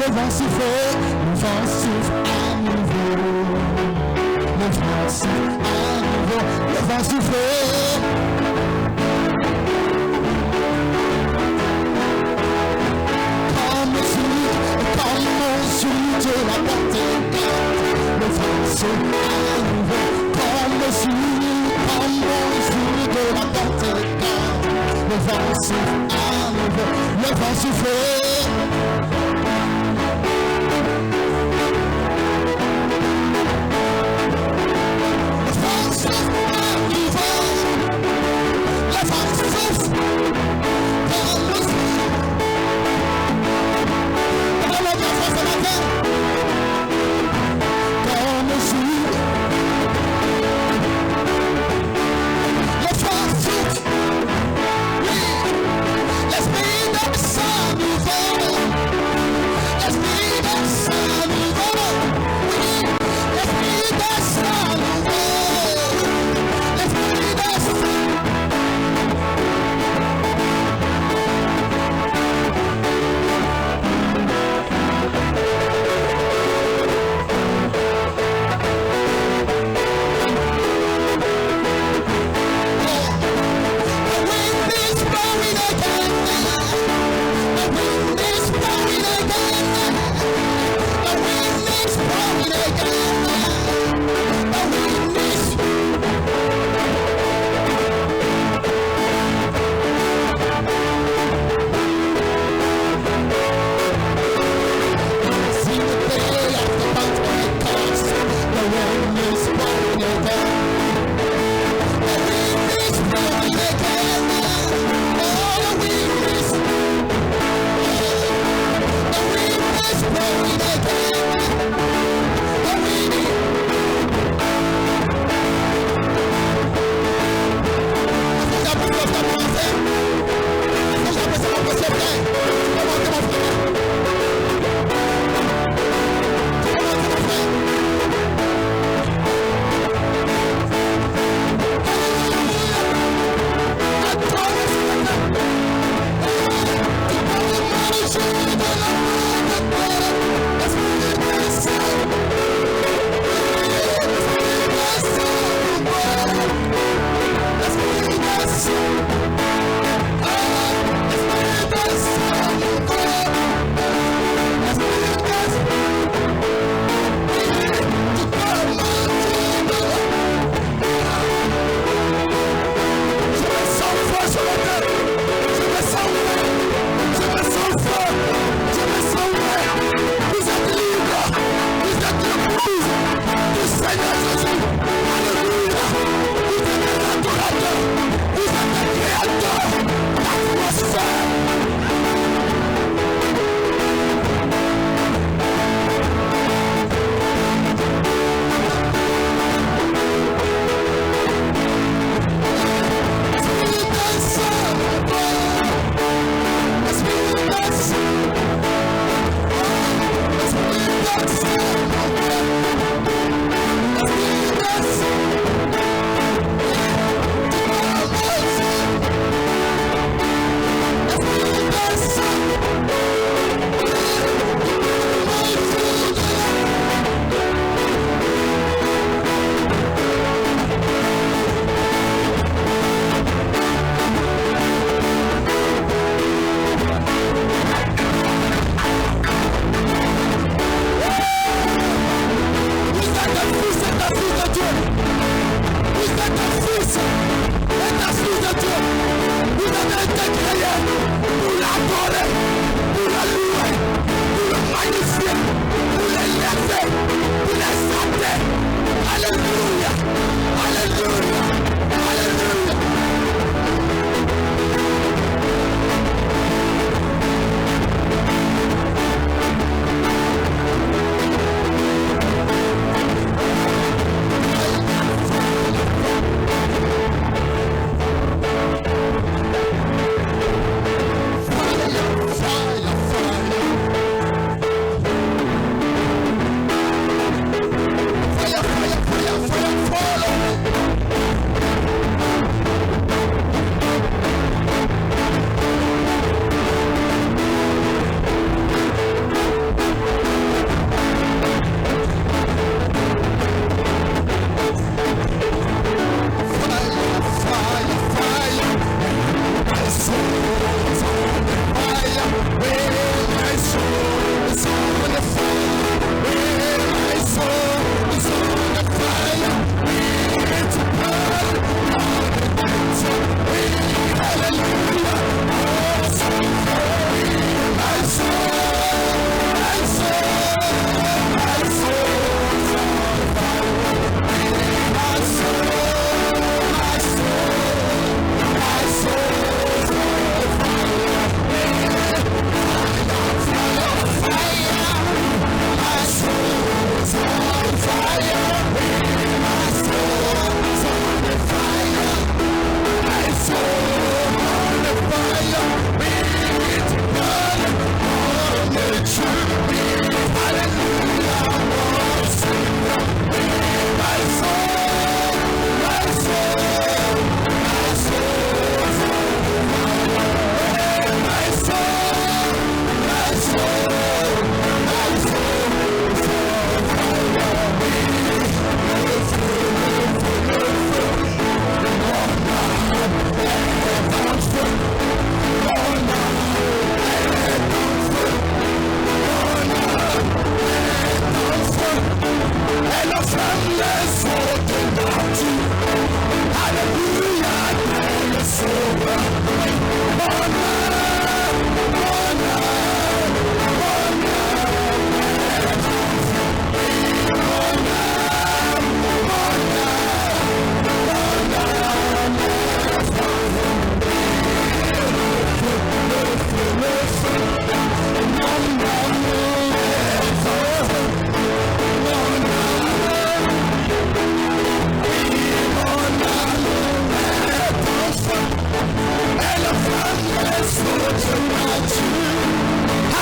le vent souffle à nouveau. Le vent souffle à nouveau. Le vent souffle. Comme on souffle de la porte. Le vent souffle à nouveau. Comme on souffle de la porte. Le vent souffle à nouveau. Le vent souffle.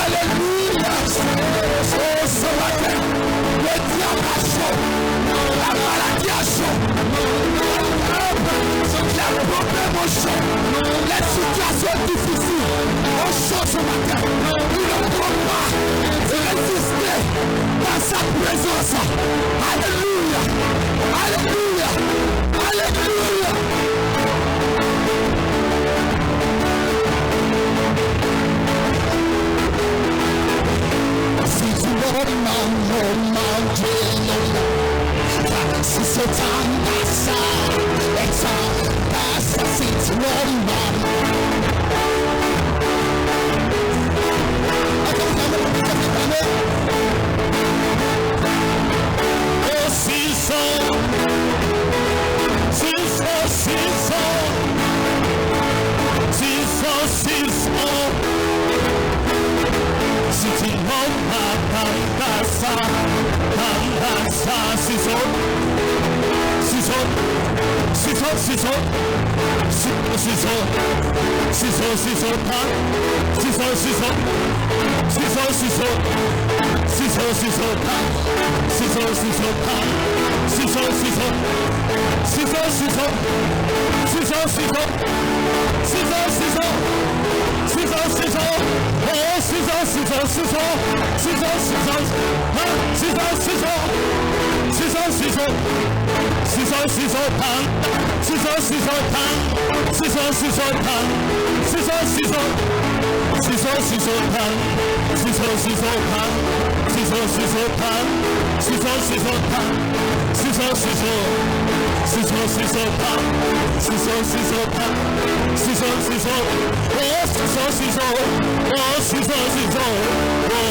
Alléluia. Oh, ce matin, le diable a chaud. La maladie a chaud. Les problèmes ont chaud. Les situations difficiles ont chaud ce matin. Nous ne pouvons pas résister dans sa présence. Alléluia. Alléluia. Alléluia. Si tu veux manger, si ce temps passe, et temps passe, si tu veux oh,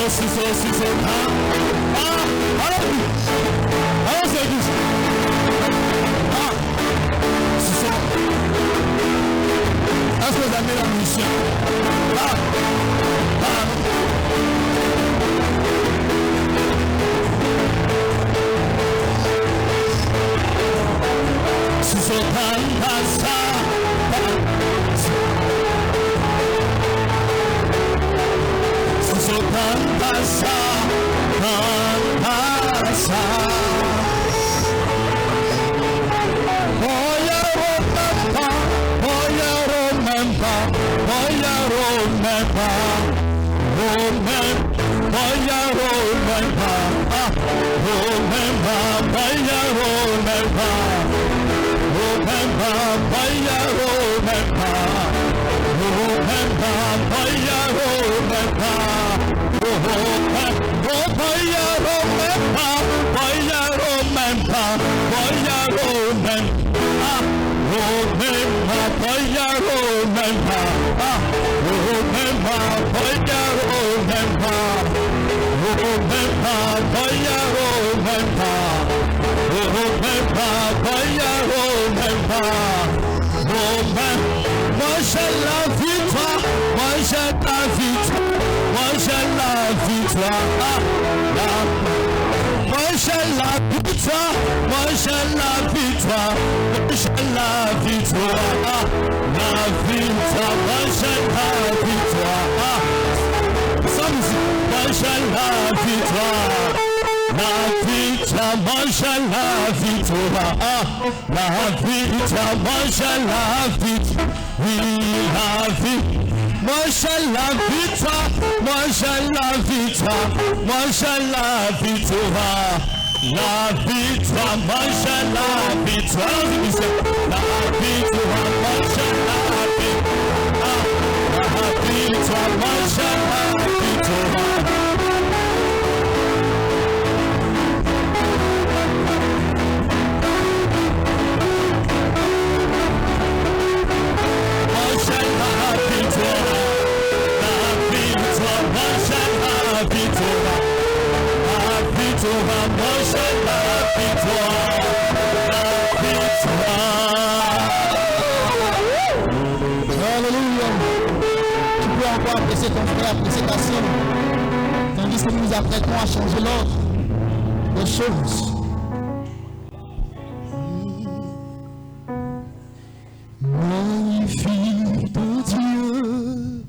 si son, si tu m'as pas ça, apprécier ton frère, apprécier ta soeur, tandis que nous nous apprêtons à changer l'ordre des choses. Magnifique ton Dieu,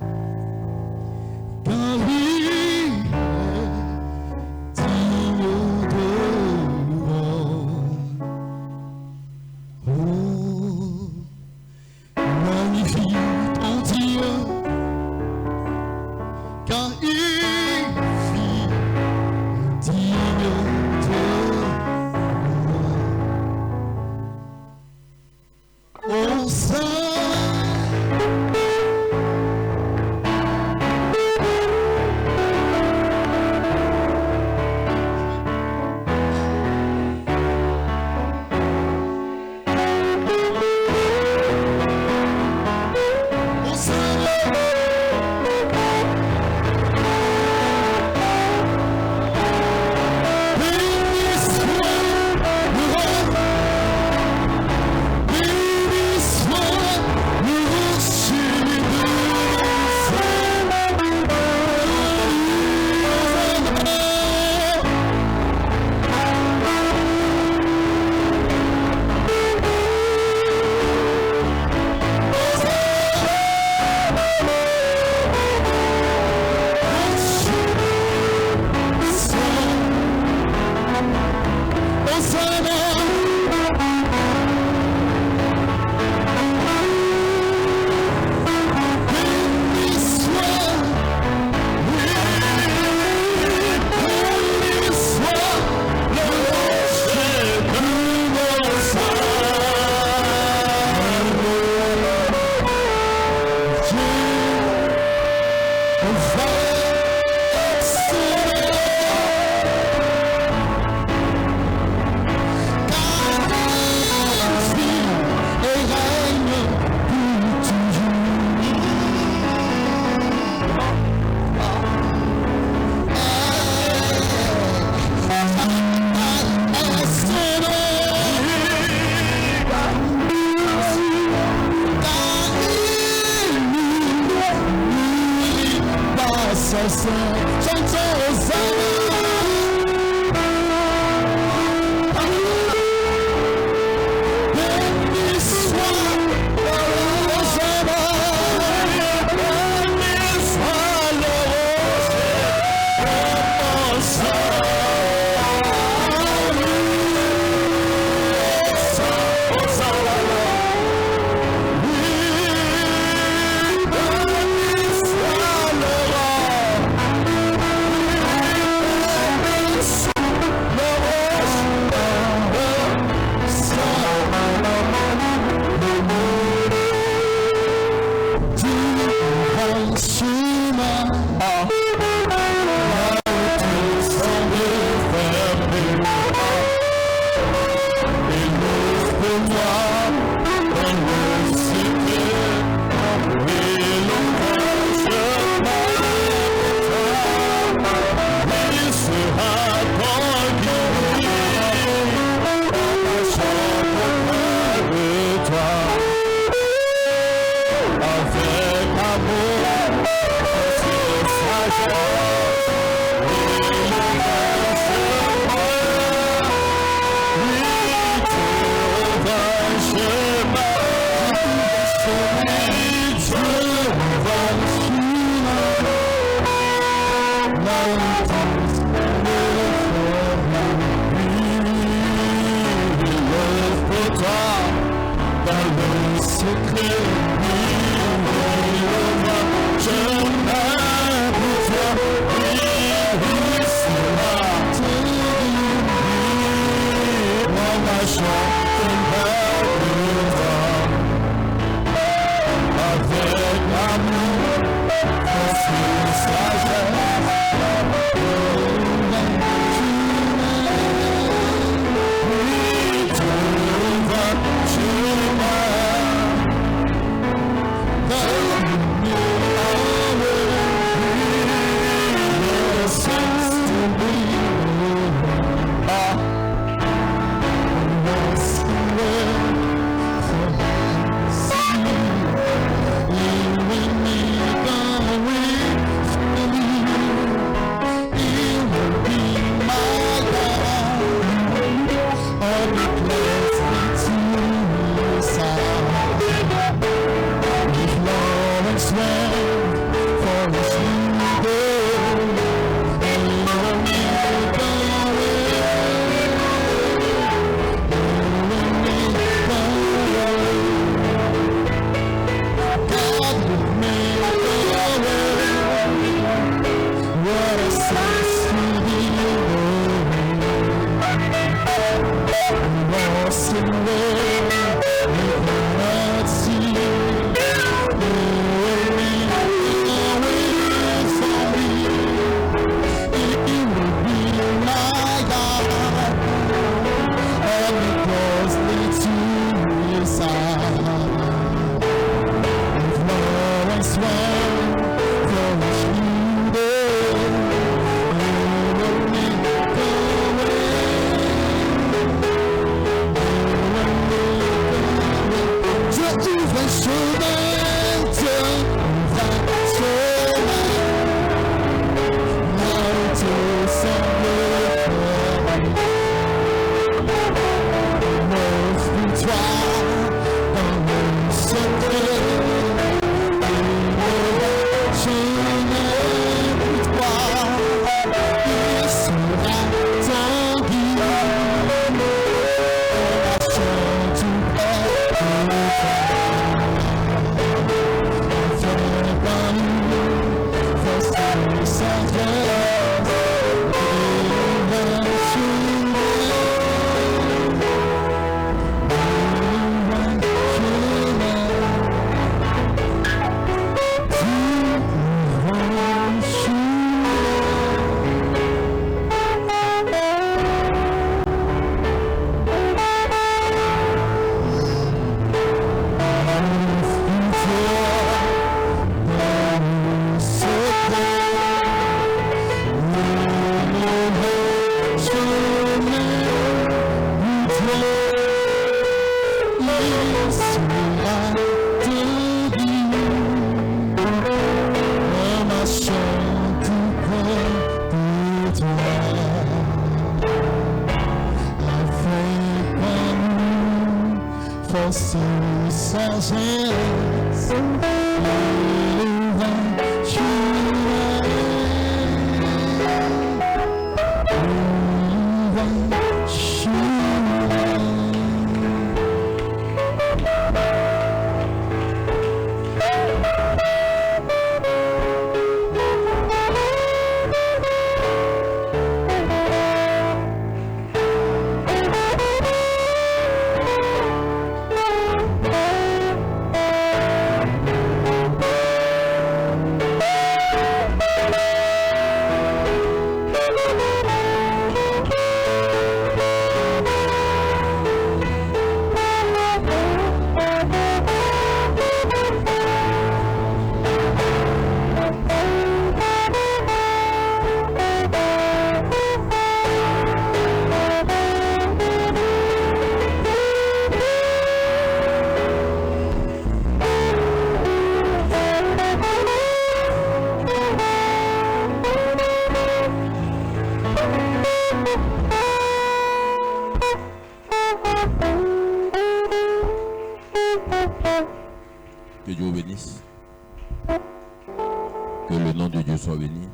Que le nom de Dieu soit béni.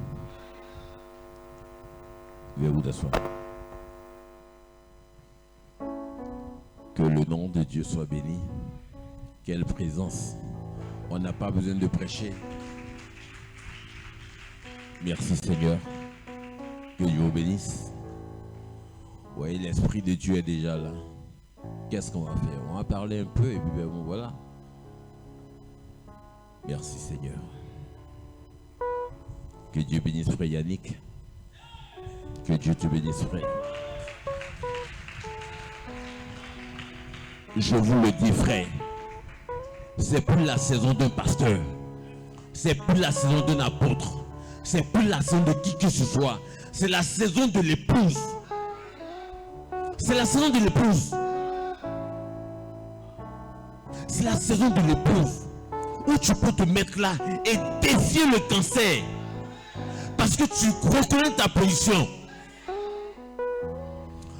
Veuillez vous asseoir. Que le nom de Dieu soit béni. Quelle présence. On n'a pas besoin de prêcher. Merci Seigneur. Que Dieu vous bénisse. Vous voyez, l'Esprit de Dieu est déjà là. Qu'est-ce qu'on va faire? On va parler un peu et puis ben bon, voilà. Merci Seigneur. Que Dieu bénisse frère Yannick. Que Dieu te bénisse frère. Je vous le dis frère, c'est plus la saison d'un pasteur, c'est plus la saison d'un apôtre, c'est plus la saison de qui que ce soit, c'est la saison de l'épouse. C'est la saison de l'épouse. C'est la saison de l'épouse où tu peux te mettre là et défier le cancer parce que tu reconnais ta position.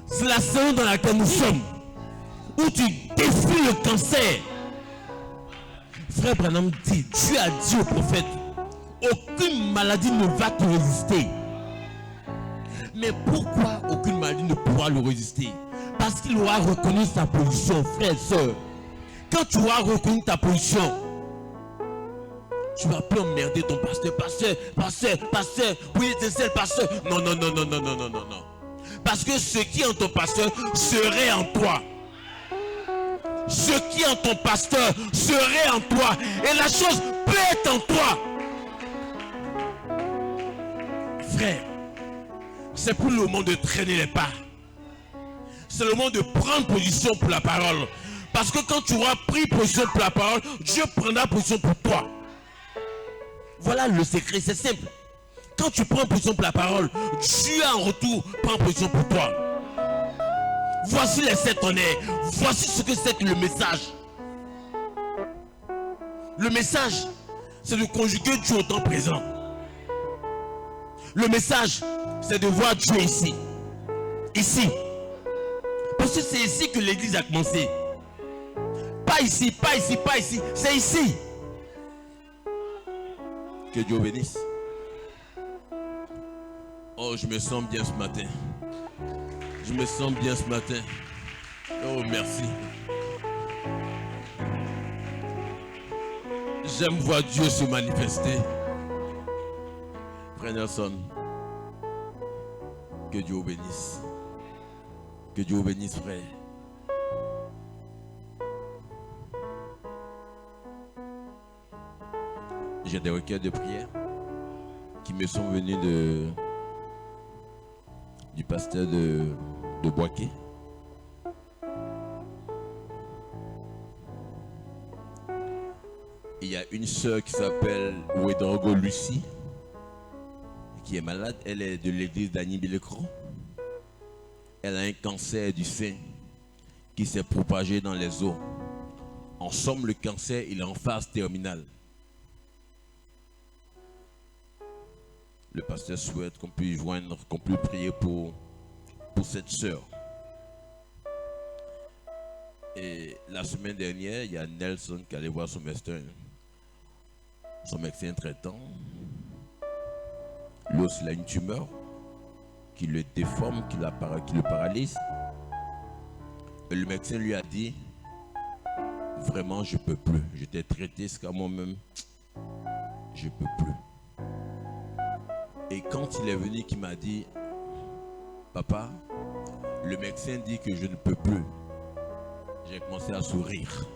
C'est la saison dans laquelle nous sommes où tu défies le cancer. Frère Branham dit, Dieu a dit au prophète, aucune maladie ne va te résister. Mais pourquoi aucune maladie ne pourra le résister? Parce qu'il aura reconnu sa position, frère et soeur. Quand tu auras reconnu ta position, tu ne vas plus emmerder ton pasteur. Pasteur, oui, c'est le pasteur. Non. Parce que ce qui est en ton pasteur serait en toi. Ce qui est en ton pasteur serait en toi. Et la chose peut être en toi. Frère, c'est plus le moment de traîner les pas. C'est le moment de prendre position pour la parole. Parce que quand tu auras pris position pour la parole, Dieu prendra position pour toi. Voilà le secret, c'est simple. Quand tu prends position pour la parole, Dieu en retour prend position pour toi. Voici les 7 honneurs. Voici ce que c'est que le message. Le message, c'est de conjuguer Dieu au temps présent. Le message, c'est de voir Dieu ici. Ici. Parce que c'est ici que l'église a commencé. Pas ici. C'est ici. Que Dieu bénisse. Oh, je me sens bien ce matin. Je me sens bien ce matin. Oh, merci. J'aime voir Dieu se manifester. Frère Nelson, que Dieu vous bénisse. Que Dieu vous bénisse, frère. J'ai des requêtes de prière qui me sont venues du pasteur de Boaké. Il y a une sœur qui s'appelle Ouedraogo Lucie, qui est malade. Elle est de l'église d'Annie Bilecro. Elle a un cancer du sein qui s'est propagé dans les os. En somme, le cancer, il est en phase terminale. Le pasteur souhaite qu'on puisse joindre, qu'on puisse prier pour cette sœur. Et la semaine dernière, il y a Nelson qui allait voir son médecin traitant. Lui aussi, il a une tumeur qui le déforme, qui le paralyse. Et le médecin lui a dit, vraiment, je ne peux plus. Je t'ai traité jusqu'à moi-même. Je ne peux plus. Et quand il est venu, il m'a dit, papa, le médecin dit que je ne peux plus. J'ai commencé à sourire.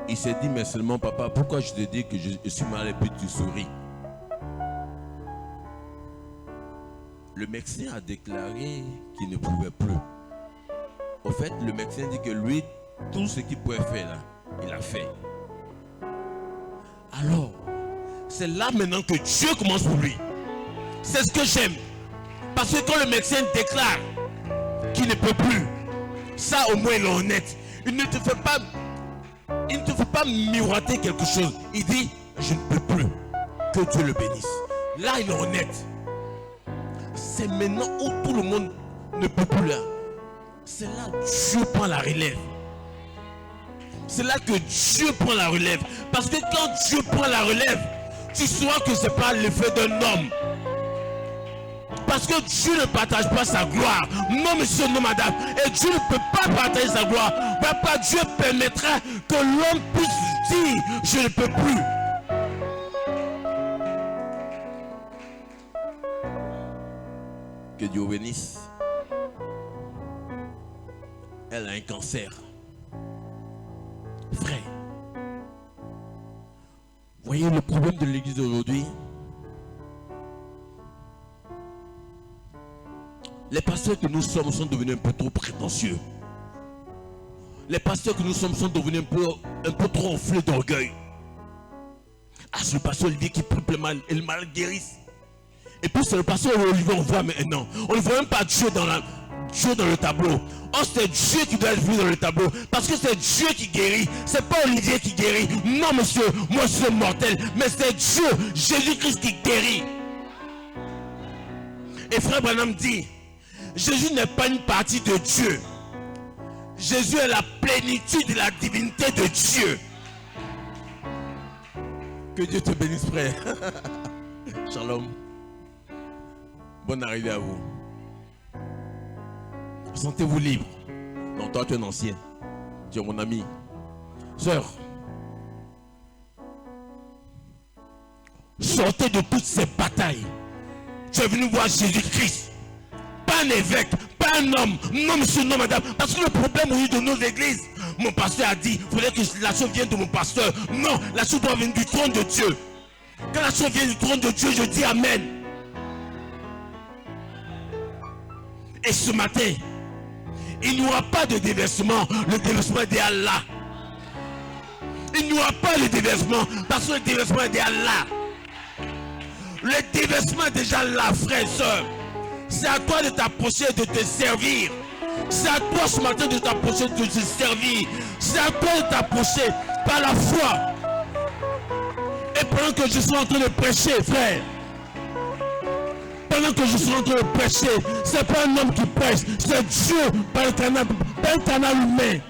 Il s'est dit, mais seulement papa, pourquoi je te dis que je suis malade et puis tu souris? Le médecin a déclaré qu'il ne pouvait plus. Au fait, le médecin dit que lui, tout ce qu'il pouvait faire là, il a fait. Alors, c'est là maintenant que Dieu commence pour lui. C'est ce que j'aime. Parce que quand le médecin déclare qu'il ne peut plus, ça au moins il est honnête. Il ne te fait pas miroiter quelque chose. Il dit, je ne peux plus. Que Dieu le bénisse. Là, il est honnête. C'est maintenant où tout le monde ne peut plus là. C'est là que Dieu prend la relève. C'est là que Dieu prend la relève. Parce que quand Dieu prend la relève, tu sauras que ce n'est pas l'effet d'un homme. Parce que Dieu ne partage pas sa gloire. Non, monsieur, non, madame. Et Dieu ne peut pas partager sa gloire. Papa, Dieu permettra que l'homme puisse dire, je ne peux plus. Que Dieu bénisse. Elle a un cancer. Frère, voyez le problème de l'église d'aujourd'hui. Les pasteurs que nous sommes sont devenus un peu trop prétentieux. Les pasteurs que nous sommes sont devenus un peu trop enflés d'orgueil. Ah, c'est le pasteur Olivier qui prie le mal et le mal guérisse. Et puis c'est le pasteur Olivier, on voit maintenant. On ne voit même pas Dieu dans le tableau. Oh, c'est Dieu qui doit être vu dans le tableau. Parce que c'est Dieu qui guérit. C'est pas Olivier qui guérit. Non, monsieur, moi je suis mortel. Mais c'est Dieu, Jésus-Christ qui guérit. Et frère Branham dit, Jésus n'est pas une partie de Dieu. Jésus est la plénitude de la divinité de Dieu. Que Dieu te bénisse, frère. Shalom. Bonne arrivée à vous. Sentez-vous libre. Non, toi tu es un ancien. Tu es mon ami. Sœur, sortez de toutes ces batailles. Tu es venu voir Jésus-Christ. Pas un évêque, pas un homme. Non, monsieur, non, madame. Parce que le problème au de nos églises, mon pasteur a dit, il faudrait que la chose vienne de mon pasteur. Non, la chose doit venir du trône de Dieu. Quand la chose vient du trône de Dieu, je dis Amen. Et ce matin, il n'y aura pas de déversement. Le déversement est d'Allah. Il n'y aura pas de déversement parce que le déversement est d'Allah. Le déversement est déjà là, frère et soeur. C'est à toi de t'approcher, de te servir. C'est à toi ce matin de t'approcher, de te servir. C'est à toi de t'approcher par la foi. Et pendant que je suis en train de prêcher, frère, pendant que je suis en train de prêcher, c'est pas un homme qui prêche, c'est Dieu par un canal humain.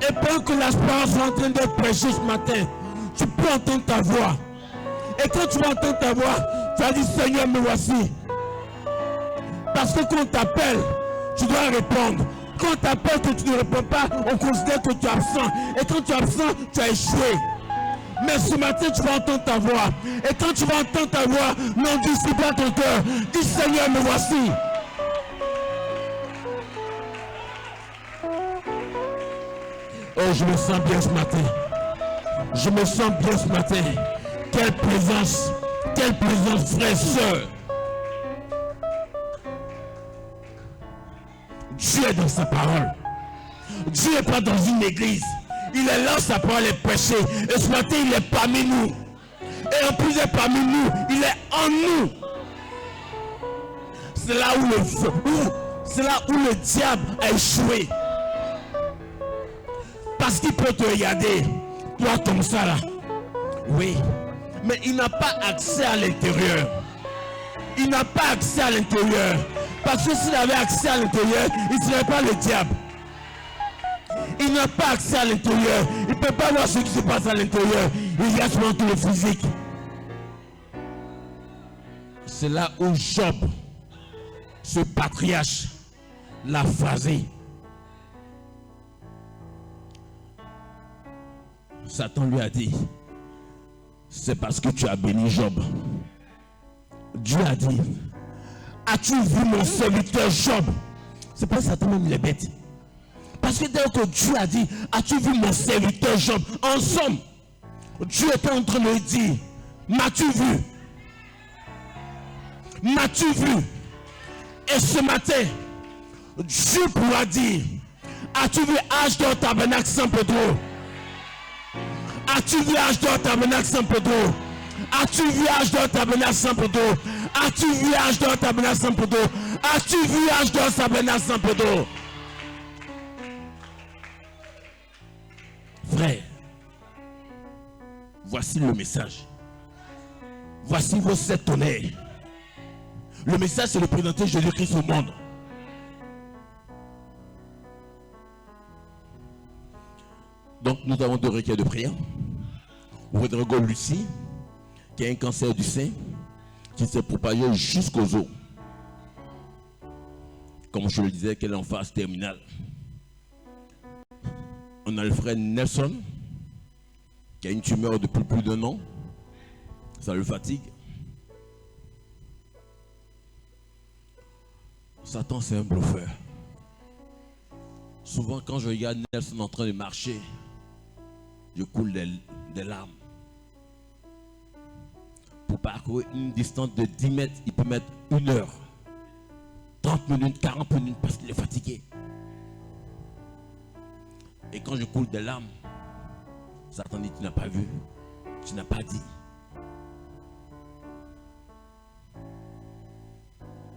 Et pendant que l'espérance est en train de prêcher ce matin, tu peux entendre ta voix. Et quand tu vas entendre ta voix, tu vas dire Seigneur, me voici. Parce que quand on t'appelle, tu dois répondre. Quand on t'appelle que tu ne réponds pas, on considère que tu es absent. Et quand tu es absent, tu as échoué. Mais ce matin, tu vas entendre ta voix. Et quand tu vas entendre ta voix, non, dis pas ton cœur. Dis Seigneur, me voici. Oh, je me sens bien ce matin. Je me sens bien ce matin. Quelle présence, frère, soeur. Dieu est dans sa parole. Dieu n'est pas dans une église. Il est là, sa parole est prêchée. Et ce matin, il est parmi nous. Et en plus, il est parmi nous. Il est en nous. C'est là où le diable a échoué. Parce qu'il peut te regarder. Toi comme ça là. Oui. Mais il n'a pas accès à l'intérieur. Il n'a pas accès à l'intérieur. Parce que s'il avait accès à l'intérieur, il ne serait pas le diable. Il n'a pas accès à l'intérieur. Il ne peut pas voir ce qui se passe à l'intérieur. Il y a seulement tout le physique. C'est là où Job, ce patriarche, l'a phrasé. Satan lui a dit, c'est parce que tu as béni Job. Dieu a dit, as-tu vu mon serviteur Job? C'est pas Satan même les bêtes. Parce que dès que Dieu a dit, as-tu vu mon serviteur Job? En somme, Dieu était en train de lui dire, m'as-tu vu? M'as-tu vu? Et ce matin, Dieu pourra dire, as-tu vu Ashdod Tabernacle San Pedro? As-tu vu Ashdod Tabernacle San Pedro? As-tu vu Ashdod Tabernacle San Pedro? As-tu vu Ashdod Tabernacle San Pedro? As-tu vu Ashdod Tabernacle San Pedro? Frère, voici le message. Voici vos 7 tonnerres. Le message, c'est de présenter Jésus-Christ au monde. Donc nous avons 2 requêtes de prière. Rodrigo Lucie, qui a un cancer du sein, qui s'est propagé jusqu'aux os. Comme je le disais, qu'elle est en phase terminale. On a le frère Nelson, qui a une tumeur depuis plus d'1 an. Ça le fatigue. Satan, c'est un bluffeur. Souvent, quand je regarde Nelson en train de marcher, je coule des larmes. Pour parcourir une distance de 10 mètres, il peut mettre 1 heure, 30 minutes, 40 minutes parce qu'il est fatigué. Et quand je coule des larmes, Satan dit, tu n'as pas vu, tu n'as pas dit.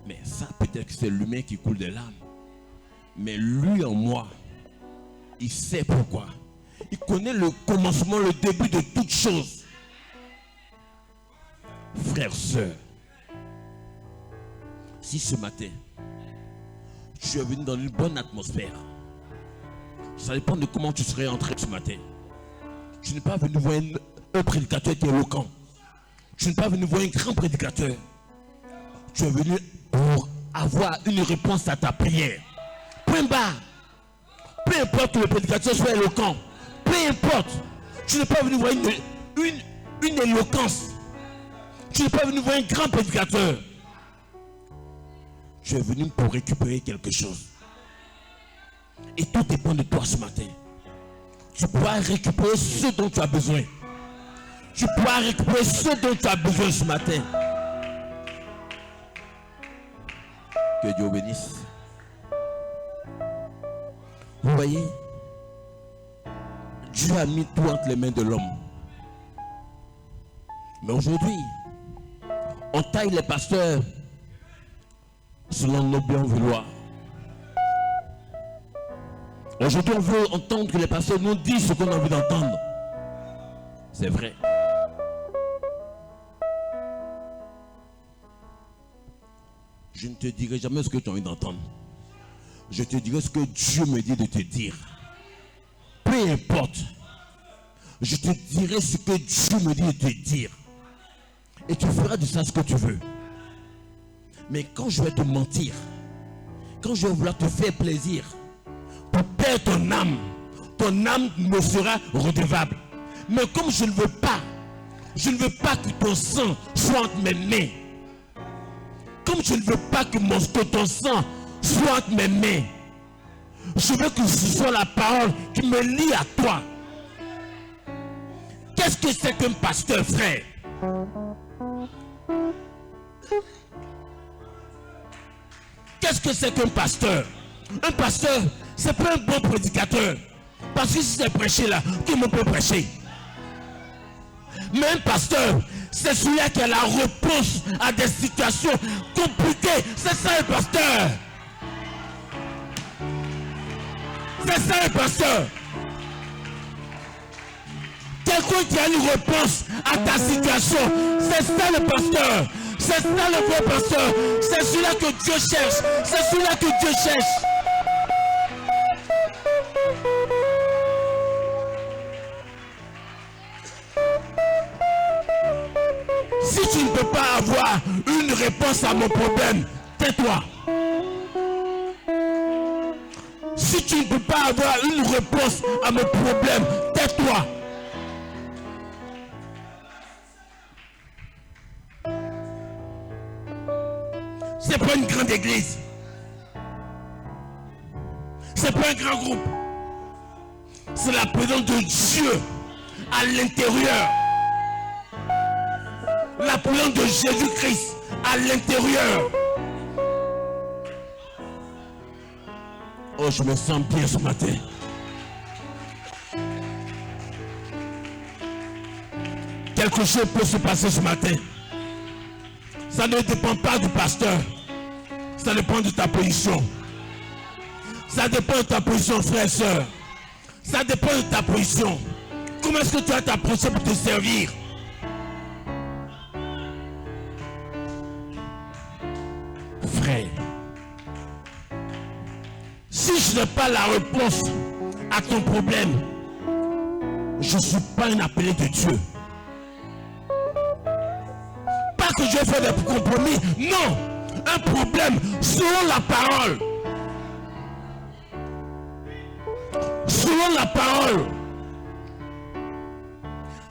Mais ça, peut-être que c'est l'humain qui coule des larmes. Mais lui en moi, il sait pourquoi. Il connaît le commencement, le début de toutes choses. Frères, sœurs, si ce matin, tu es venu dans une bonne atmosphère, ça dépend de comment tu serais entré ce matin. Tu n'es pas venu voir un prédicateur qui est éloquent. Tu n'es pas venu voir un grand prédicateur. Tu es venu pour avoir une réponse à ta prière. Point barre. Peu importe que le prédicateur soit éloquent. Peu importe. Tu n'es pas venu voir une éloquence. Tu n'es pas venu voir un grand prédicateur. Tu es venu pour récupérer quelque chose. Et tout dépend de toi ce matin. Tu pourras récupérer ce dont tu as besoin. Tu pourras récupérer ce dont tu as besoin ce matin. Que Dieu bénisse. Vous voyez, Dieu a mis tout entre les mains de l'homme. Mais aujourd'hui, on taille les pasteurs selon nos biens vouloirs. Aujourd'hui, on veut entendre que les pasteurs nous disent ce qu'on a envie d'entendre. C'est vrai. Je ne te dirai jamais ce que tu as envie d'entendre. Je te dirai ce que Dieu me dit de te dire. Peu importe. Je te dirai ce que Dieu me dit de te dire. Et tu feras de ça ce que tu veux. Mais quand je vais te mentir, quand je vais vouloir te faire plaisir, pour perdre ton âme me sera redevable. Mais comme je ne veux pas que ton sang soit entre mes mains, comme je ne veux pas que ton sang soit entre mes mains, je veux que ce soit la parole qui me lie à toi. Qu'est-ce que c'est qu'un pasteur, frère? Qu'est-ce que c'est qu'un pasteur? Un pasteur, c'est pas un bon prédicateur. Parce que si c'est prêché là, tout le monde peut prêcher. Mais un pasteur, c'est celui-là qui a la réponse à des situations compliquées. C'est ça un pasteur. C'est ça un pasteur. Quelqu'un qui a une réponse à ta situation. C'est ça le pasteur. C'est ça le vrai pasteur. C'est celui-là que Dieu cherche. C'est celui-là que Dieu cherche. Si tu ne peux pas avoir une réponse à mon problème, tais-toi. Si tu ne peux pas avoir une réponse à mon problème, tais-toi. C'est pas une grande église. C'est pas un grand groupe. C'est la présence de Dieu à l'intérieur. La présence de Jésus-Christ à l'intérieur. Oh, je me sens bien ce matin. Quelque chose peut se passer ce matin. Ça ne dépend pas du pasteur. Ça dépend de ta position. Ça dépend de ta position, frère et soeur. Ça dépend de ta position. Comment est-ce que tu as t'approché pour te servir? Frère, si je n'ai pas la réponse à ton problème, je ne suis pas un appelé de Dieu. Pas que je vais faire des compromis. Non. Un problème selon la parole. Selon la parole.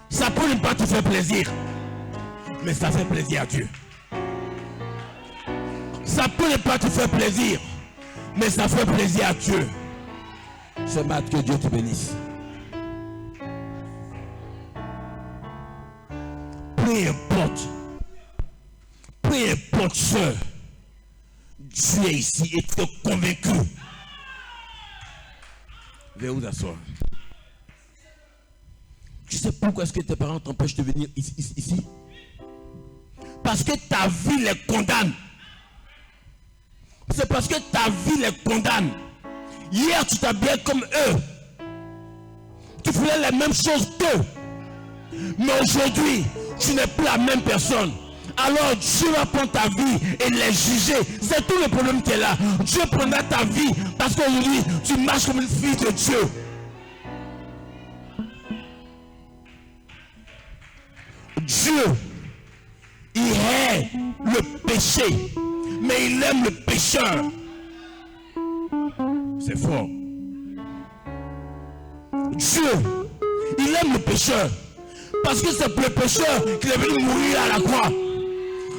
Ça peut ne pas te faire plaisir. Mais ça fait plaisir à Dieu. Ça peut ne pas te faire plaisir. Mais ça fait plaisir à Dieu. Ce matin, que Dieu te bénisse. Peu importe ce, Dieu est ici et tu es convaincu. Viens vous asseoir. Tu sais pourquoi est-ce que tes parents t'empêchent de venir ici? Parce que ta vie les condamne. C'est parce que ta vie les condamne. Hier, tu t'habillais comme eux. Tu faisais les mêmes choses qu'eux. Mais aujourd'hui, tu n'es plus la même personne. Alors Dieu va prendre ta vie et les juger. C'est tout le problème qui est là. Dieu prendra ta vie parce qu'aujourd'hui, tu marches comme une fille de Dieu. Dieu, il hait le péché, mais il aime le pécheur. C'est fort. Dieu, il aime le pécheur. Parce que c'est pour le pécheur qu'il est venu mourir à la croix.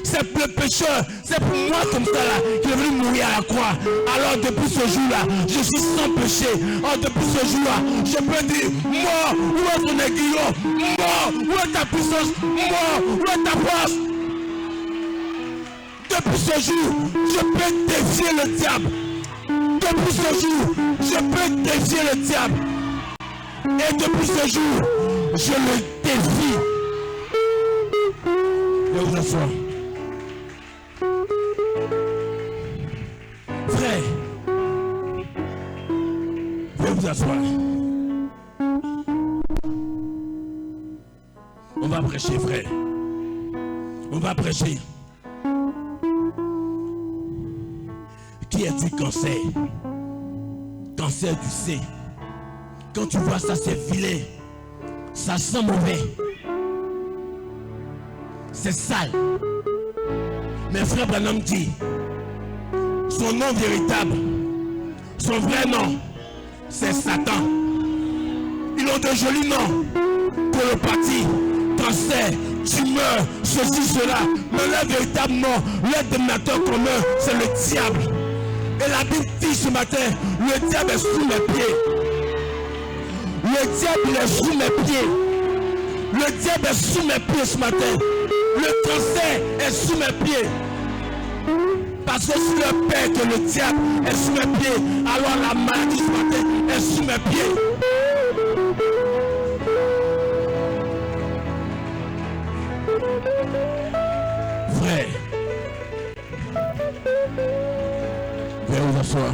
C'est pour le pécheur, c'est pour moi comme ça là, qu'il est venu mourir à la croix. Alors depuis ce jour-là, je suis sans péché. Alors depuis ce jour-là, je peux dire, moi, où est ton aiguillon? Moi, où est ta puissance? Moi, où est ta force? Depuis ce jour, je peux défier le diable. Depuis ce jour, je peux défier le diable. Et depuis ce jour, je le défie. Je vous asseoir. Frère, veuillez vous asseoir. On va prêcher, frère. On va prêcher. Qui a dit cancer? Cancer du sein. Quand tu vois ça, c'est vilain. Ça sent mauvais. C'est sale. Mais frère Branham dit, son nom véritable, son vrai nom, c'est Satan. Ils ont de jolis noms. Colopathie, cancer, tumeur, ceci, cela. Mais leur véritable nom, leur dominateur commun, c'est le diable. Et la Bible dit ce matin, le diable est sous mes pieds. Le diable est sous mes pieds. Le diable est sous mes pieds ce matin. Le cancer est sous mes pieds. Parce que si le père que le diable est sous mes pieds, alors la maladie ce matin est sous mes pieds. Frère, viens vous asseoir.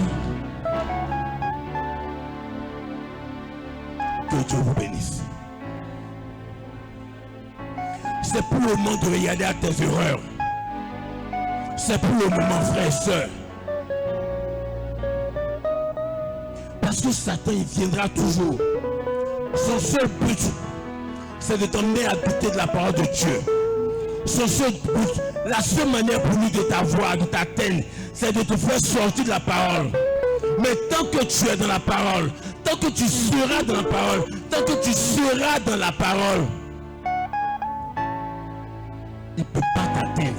Que Dieu vous bénisse. C'est pour le moment de regarder à tes erreurs. C'est pour le moment, frère et soeur. Parce que Satan, il viendra toujours. Son seul but, c'est de t'emmener à douter de la parole de Dieu. Son seul but, la seule manière pour lui de t'avoir, de t'atteindre, c'est de te faire sortir de la parole. Mais tant que tu es dans la parole, tant que tu seras dans la parole, tant que tu seras dans la parole, il ne peut pas t'atteindre.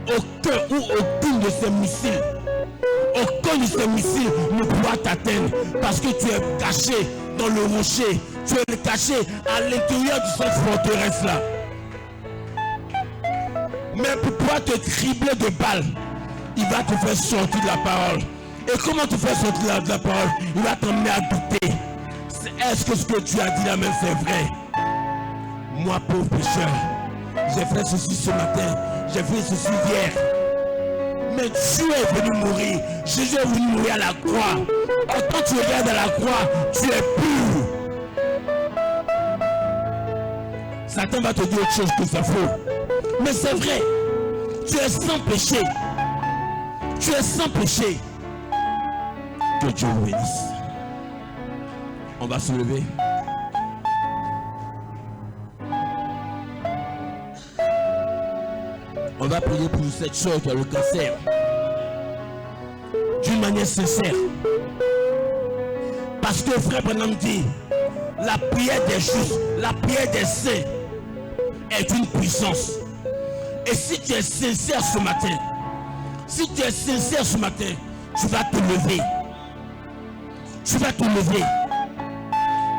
Aucun ou aucune de ces missiles, aucun de ces missiles ne pourra t'atteindre parce que tu es caché dans le rocher, tu es caché à l'intérieur de cette forteresse là. Mais pour pouvoir te cribler de balles, il va te faire sortir de la parole. Et comment te faire sortir de la parole? Il va t'emmener à douter. Est-ce que ce que tu as dit là même c'est vrai? Moi, pauvre pécheur, j'ai fait ceci ce matin, j'ai fait ceci hier. Mais Dieu est venu mourir. Jésus est venu mourir à la croix. Et quand tu regardes à la croix, tu es pur. Satan va te dire autre chose que c'est faux. Mais c'est vrai. Tu es sans péché. Tu es sans péché. Que Dieu vous bénisse. On va se lever. va prier pour cette soeur qui a le cancer. D'une manière sincère. Parce que frère Branham dit, la prière des justes, la prière des saints est une puissance. Et si tu es sincère ce matin, tu vas te lever. Tu vas te lever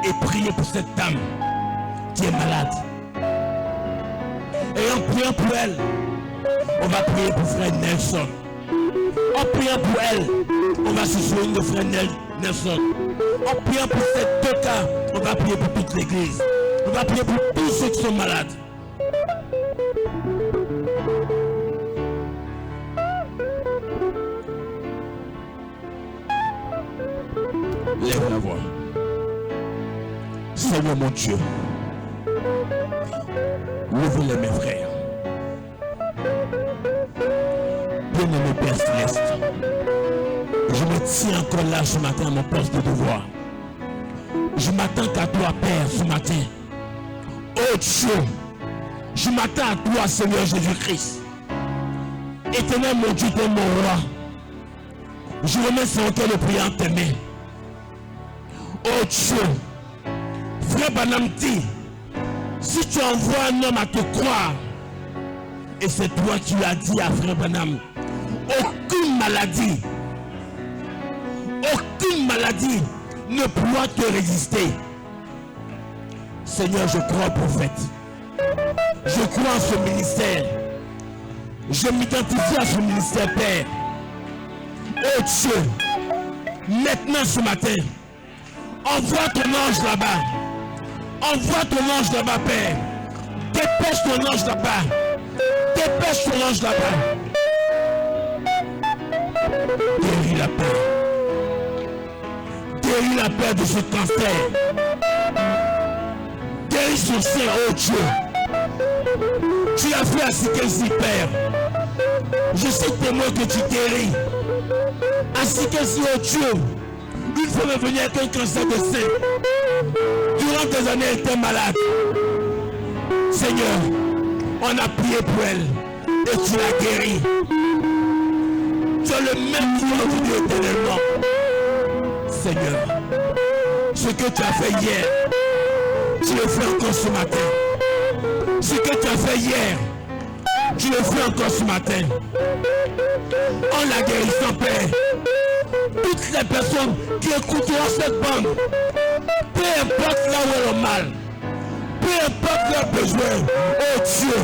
et prier pour cette dame qui est malade. Et en priant pour elle, on va prier pour frère Nelson. En priant pour elle, on va se souvenir de frère Nelson. En priant pour ces deux cas, on va prier pour toute l'église. On va prier pour tous ceux qui sont malades. Lève la voix. Seigneur mon Dieu, levez-les mes frères. Bien-aimé Père Céleste, je me tiens encore là ce matin à mon poste de devoir. Je m'attends qu'à toi, Père, ce matin. Oh Dieu, je m'attends à toi, Seigneur Jésus-Christ. Éternel mon Dieu, t'es mon roi. Je remets son cœur de prière en tes mains. Oh Dieu, frère Branham dit, si tu envoies un homme à te croire, et c'est toi qui l'as dit à frère Branham, aucune maladie ne pourra te résister. Seigneur, je crois au prophète. Je crois en ce ministère. Je m'identifie à ce ministère, Père. Oh Dieu, maintenant ce matin, envoie ton ange là-bas. Envoie ton ange là-bas, Père. Dépêche ton ange là-bas. Dépêche ton ange là-bas. Guéris la paix. Guéris la paix de ce cancer. Guéris son sein, oh Dieu. Tu l'as fait à Sikensi, Père. Je suis témoin que tu guéris. À Sikensi, oh Dieu. Une femme est venue avec un cancer de sein. Durant des années, elle était malade. Seigneur, on a prié pour elle et tu l'as guérie. Tu as le même pouvoir de Dieu éternellement. Seigneur, ce que tu as fait hier, tu le fais encore ce matin. Ce que tu as fait hier, tu le fais encore ce matin. En la guérissant, Père, toutes les personnes qui écouteront cette bande, peu importe là où elles ont mal, peu importe leurs besoins, oh Dieu,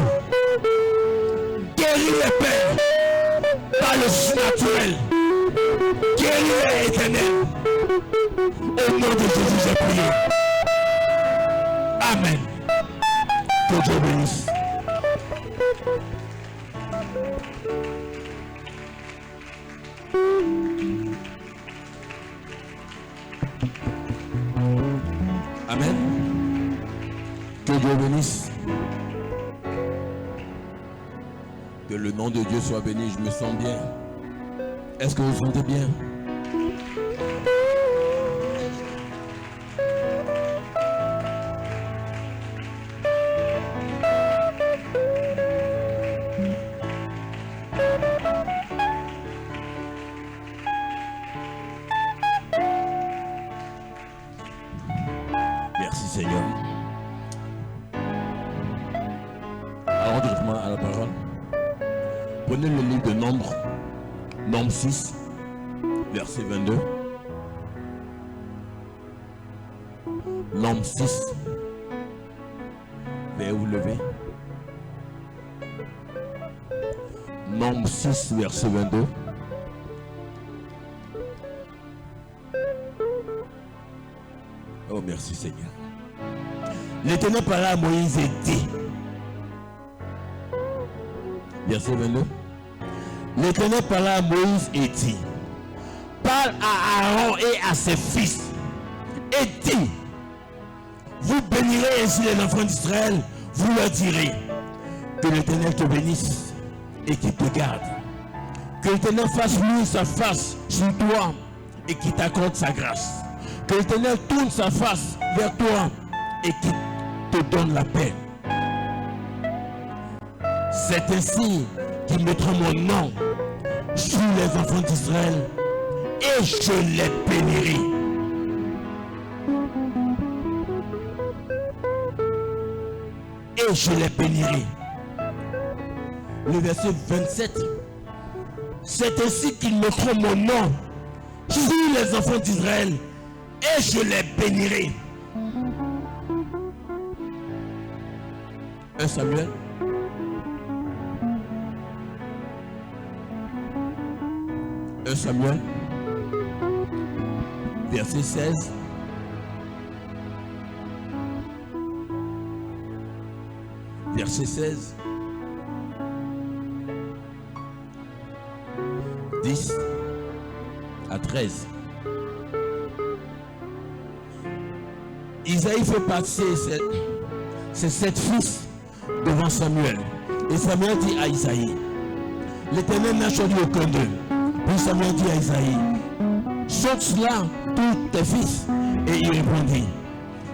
guéris les pères par le surnaturel, guéris les éternels. Au nom de Jésus, j'ai prié. Amen. Que Dieu bénisse. Amen. Que Dieu bénisse. Que le nom de Dieu soit béni. Je me sens bien. Est-ce que vous vous sentez bien? Merci Seigneur. Alors directement à la parole. Prenez le livre de Nombre, Nombre 6, verset 22. Nombre 6, veuillez vous lever. Nombre 6, verset 22. Oh, merci Seigneur. L'Éternel parla à Moïse et dit, verset 22. L'Éternel parla à Moïse et dit, parle à Aaron et à ses fils et dit, vous bénirez ainsi les enfants d'Israël, vous leur direz, que l'Éternel te bénisse et qu'il te garde. Que l'Éternel fasse luire sa face sur toi et qu'il t'accorde sa grâce. Que l'Éternel tourne sa face vers toi et qu'il te donne la paix. C'est ainsi qu'ils mettront mon nom sur les enfants d'Israël et je les bénirai. Et je les bénirai. Le verset 27. C'est ainsi qu'ils mettront mon nom sur les enfants d'Israël et je les bénirai. 1 Samuel. Samuel, verset 16. Verset 16. 10 à 13. Isaïe fait passer ses 7 fils devant Samuel. Et Samuel dit à Isaïe, l'Éternel n'a choisi aucun d'eux. Puis Samuel dit à Isaïe, saute cela tous tes fils. Et il répondit,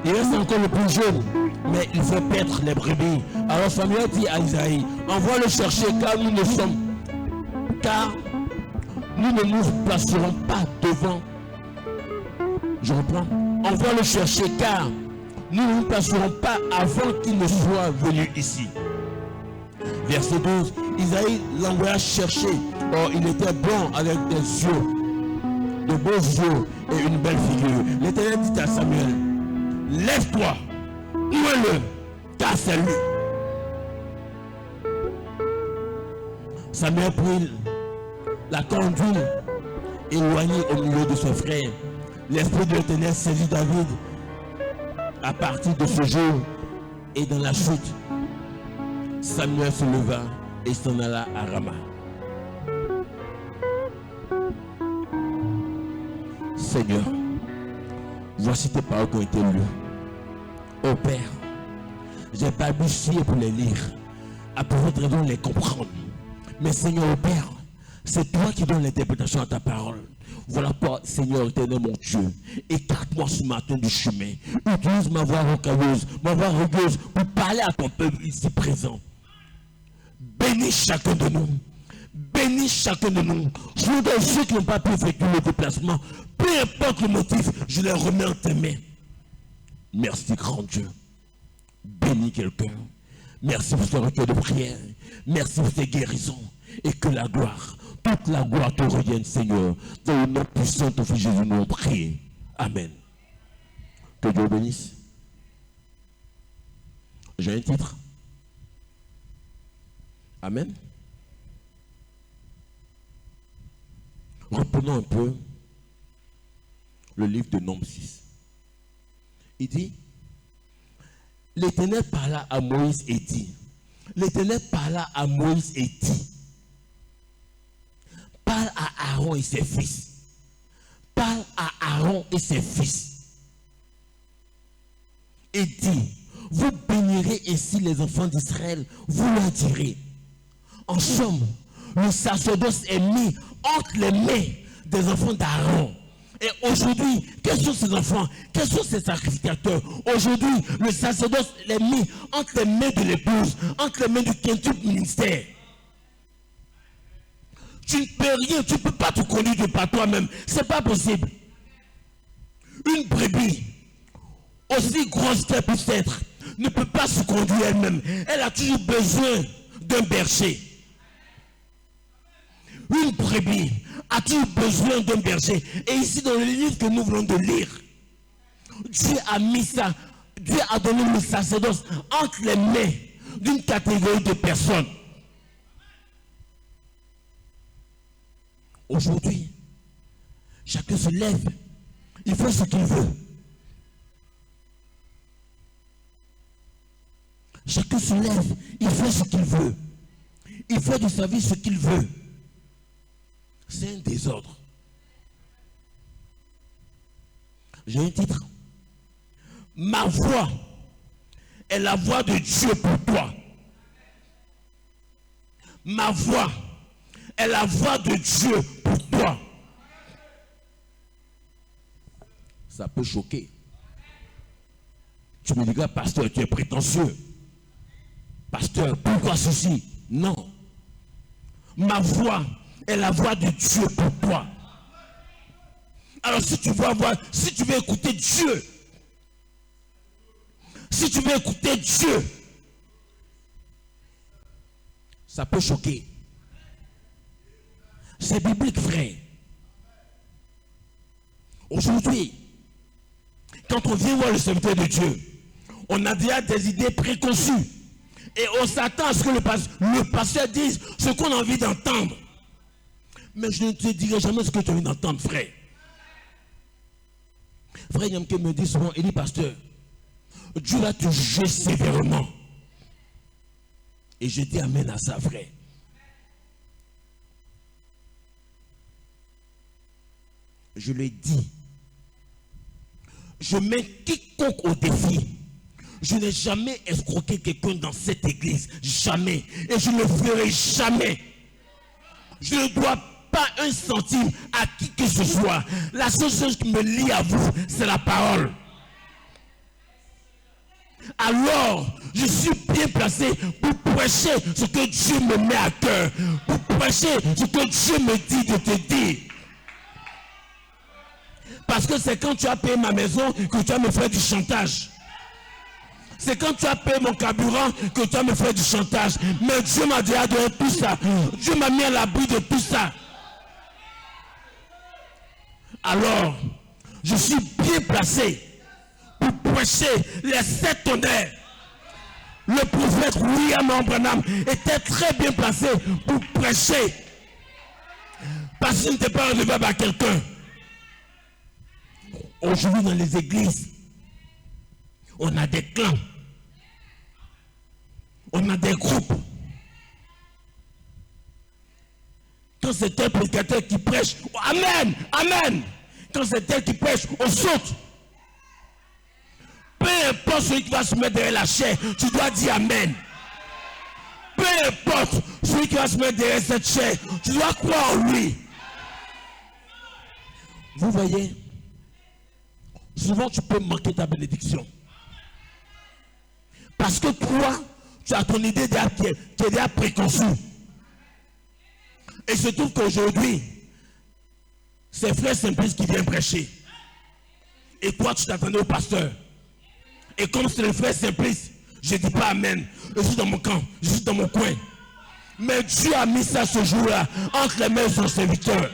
il reste encore le plus jeune, mais il faut paître les brebis. Alors Samuel dit à Isaïe, envoie le chercher car nous ne nous placerons pas devant. Je reprends. Envoie le chercher car nous ne nous placerons pas avant qu'il ne soit venu ici. Verset 12. Isaïe l'envoya chercher. Or il était bon avec des yeux, de beaux yeux et une belle figure. L'Éternel dit à Samuel, lève-toi, ouais-le, car c'est lui. Samuel prit la conduite éloignée au milieu de ses frères. L'esprit de l'Éternel saisit David à partir de ce jour et dans la chute. Samuel se leva et s'en alla à Rama. Seigneur, voici tes paroles qui ont été lues. Ô Père, j'ai balbutié pour les lire, à pour votre raison les comprendre. Mais Seigneur, ô Père, c'est toi qui donnes l'interprétation à ta parole. Voilà pourquoi, Seigneur éternel mon Dieu, écarte-moi ce matin du chemin. Utilise ma voix rocailleuse, ma voix rugueuse pour parler à ton peuple ici présent. Bénis chacun de nous. Bénis chacun de nous. Je voudrais ceux qui n'ont pas pu effectuer le déplacement. Peu importe le motif, je les remets en tes mains. Merci grand Dieu. Bénis quelqu'un. Merci pour ce recueil de prière. Merci pour tes guérisons. Et que la gloire, toute la gloire te revienne, Seigneur. Dans le nom puissant de Fils Jésus, nous prions. Amen. Que Dieu bénisse. J'ai un titre. Amen. Reprenons un peu le livre de Nombre 6. Il dit, l'Éternel parla à Moïse et dit, l'Éternel parla à Moïse et dit, parle à Aaron et ses fils. Parle à Aaron et ses fils. Et dit, vous bénirez ainsi les enfants d'Israël, vous leur direz. En somme, le sacerdoce est mis entre les mains des enfants d'Aaron. Et aujourd'hui, quels sont ces enfants? Quels sont ces sacrificateurs? Aujourd'hui, le sacerdoce est mis entre les mains de l'épouse, entre les mains du quintuple ministère. Tu ne peux rien, tu ne peux pas te conduire par toi-même. Ce n'est pas possible. Une brebis, aussi grosse qu'elle puisse être, ne peut pas se conduire elle-même. Elle a toujours besoin d'un berger. Une brebis a toujours besoin d'un berger. Et ici, dans le livre que nous venons de lire, Dieu a mis ça, Dieu a donné le sacerdoce entre les mains d'une catégorie de personnes. Aujourd'hui, chacun se lève, il fait ce qu'il veut. Chacun se lève, il fait ce qu'il veut. Il fait du service ce qu'il veut. C'est un désordre. J'ai un titre. Ma voix est la voix de Dieu pour toi. Ma voix est la voix de Dieu pour toi. Ça peut choquer. Tu me diras, pasteur, tu es prétentieux. Pasteur, pourquoi ceci? Non. ma voix est la voix de Dieu pour toi. Alors si tu veux écouter Dieu, si tu veux écouter Dieu, ça peut choquer. C'est biblique, frère. Aujourd'hui, quand on vient voir le serviteur de Dieu, on a déjà des idées préconçues. Et on s'attend à ce que le pasteur dise ce qu'on a envie d'entendre. Mais je ne te dirai jamais ce que tu as envie d'entendre, frère. Frère Yamke me dit souvent, il dit, pasteur, Dieu va te juger sévèrement. Et je dis amen à ça, frère. Je l'ai dit. Je mets quiconque au défi. Je n'ai jamais escroqué quelqu'un dans cette église. Jamais. Et je ne le ferai jamais. Je ne dois pas un centime à qui que ce soit. La seule chose qui me lie à vous, c'est la parole. Alors, je suis bien placé pour prêcher ce que Dieu me met à cœur. Pour prêcher ce que Dieu me dit de te dire. Parce que c'est quand tu as payé ma maison que tu vas me faire du chantage. C'est quand tu as payé mon carburant que tu vas me faire du chantage. Mais Dieu m'a déjà donné tout ça. Dieu m'a mis à l'abri de tout ça. Alors, je suis bien placé pour prêcher les 7 tonnerres. Le prophète William Branham était très bien placé pour prêcher. Parce qu'il n'était pas redevable à quelqu'un. Aujourd'hui, dans les églises, on a des clans. On a des groupes. Quand c'est un prédicateur qui prêche, amen, amen. Quand c'est elle qui prêche, on saute. Peu importe celui qui va se mettre derrière la chair, tu dois dire amen. Peu importe celui qui va se mettre derrière cette chair, tu dois croire en lui. Vous voyez, souvent tu peux manquer ta bénédiction. Parce que toi, tu as ton idée qui est déjà préconçue. Et il se trouve qu'aujourd'hui, c'est Frère Simplice qui vient prêcher. Et toi, tu t'attendais au pasteur. Et comme c'est le Frère Simplice, je ne dis pas amen. Je suis dans mon camp, je suis dans mon coin. Mais Dieu a mis ça ce jour-là entre les mains de son serviteur.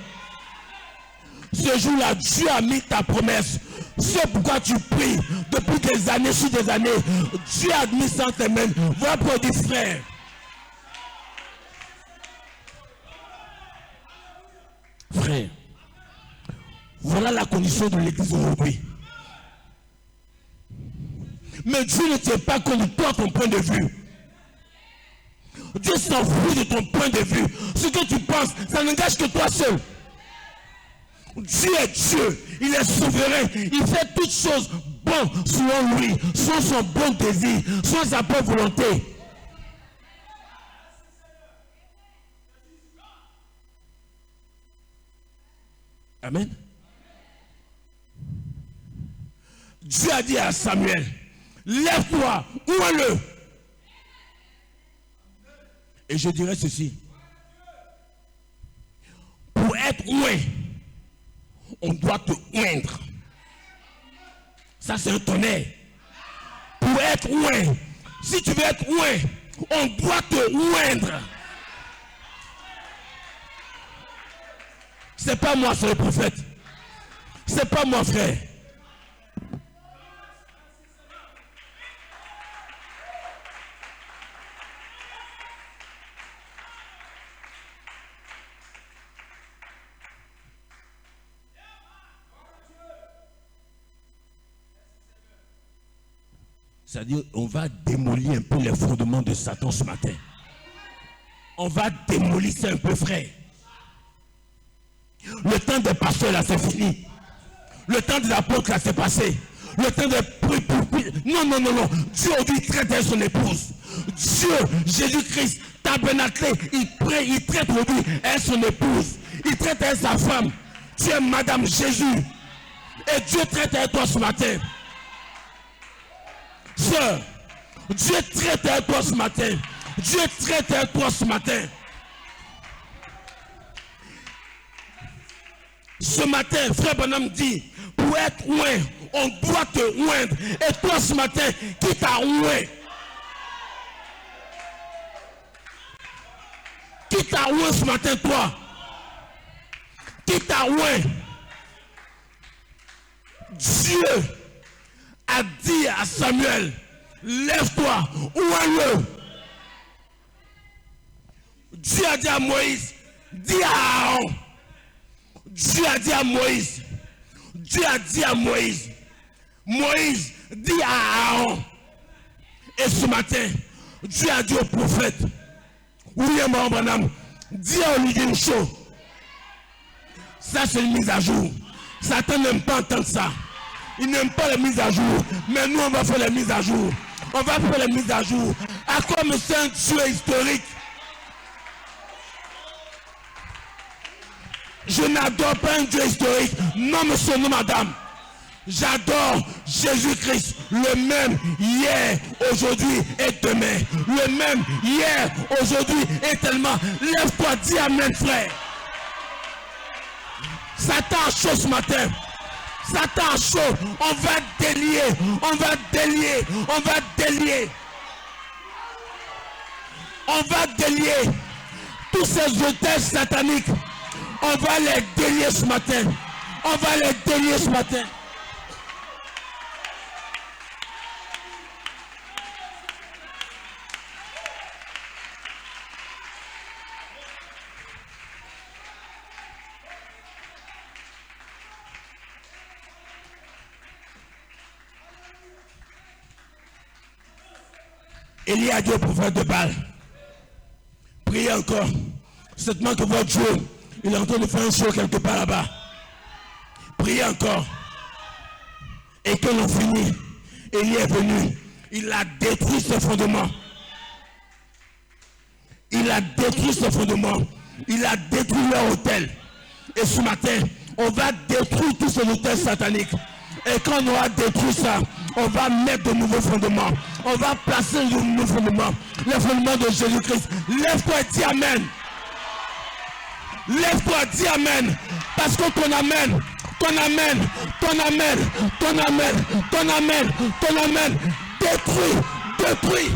Ce jour-là, Dieu a mis ta promesse. C'est pourquoi tu pries depuis des années sur des années. Dieu a mis ça entre tes mains. Voilà pour dire, frère. Frère, voilà la condition de l'église aujourd'hui. Mais Dieu ne tient pas compte de toi, ton point de vue. Dieu s'en fout de ton point de vue. Ce que tu penses, ça n'engage que toi seul. Dieu est Dieu, il est souverain, il fait toutes choses bonnes selon lui, selon son bon désir, selon sa bonne volonté. Amen. Dieu a dit à Samuel, lève-toi, oins-le. Et je dirais ceci, pour être oint, on doit te oindre. Ça, c'est un tonnerre. Pour être oint, si tu veux être oint, on doit te oindre. C'est pas moi, c'est le prophète. C'est pas moi, frère. C'est-à-dire, on va démolir un peu les fondements de Satan ce matin. On va démolir ça un peu, frère. Le temps des pasteurs, là, c'est fini. Le temps des apôtres, là, c'est passé. Le temps des... Non, non, non, non. Dieu aujourd'hui traite son épouse. Dieu, Jésus-Christ, tabernaclé, il traite aujourd'hui elle son épouse. Il traite elle sa femme. Tu es Madame Jésus. Et Dieu traite elle toi ce matin. Sœur, Dieu traite avec toi ce matin. Dieu traite avec toi ce matin. Ce matin, frère Branham dit, pour être loin, on doit te oindre. Et toi ce matin, qui t'a oint? Qui t'a oint ce matin, toi? Qui t'a oint? Dieu a dit à Samuel, lève-toi, oins-le. Dieu a dit à Moïse, dis à Aaron. Dieu a dit à Moïse, Dieu a dit à Moïse, Moïse dit à Aaron. Et ce matin, Dieu a dit au prophète, William Branham, dis à Olivier Chaud. Ça c'est une mise à jour. Satan n'aime pas entendre ça. Il n'aime pas les mises à jour. Mais nous on va faire les mises à jour. On va faire les mises à jour. À quoi me c'est un Dieu historique? Je n'adore pas un Dieu historique. Non monsieur, non madame. J'adore Jésus-Christ, le même hier, aujourd'hui et demain. Le même hier, aujourd'hui et tellement. Lève-toi, dis amen frère. Satan a chaud ce matin. Satan a chaud. On va délier. On va délier. On va délier. On va délier. Tous ces hôtels sataniques. On va les délier ce matin. On va les délier ce matin. Élie a dit au prophète de Baal, priez encore. Certainement que votre Dieu, il est en train de faire un show quelque part là-bas. Priez encore. Et quand on finit, Élie est venu. Il a détruit ses fondements. Il a détruit ses fondements. Il a détruit leur hôtel. Et ce matin, on va détruire tous ces hôtels sataniques. Et quand on aura détruit ça, on va mettre de nouveaux fondements. On va placer de nouveaux fondements. Les fondements de Jésus-Christ. Lève-toi et dis amen. Lève-toi, dis amen. Parce que ton amen, ton amen, ton amen, ton amen, ton amen, ton amen, détruit, détruit.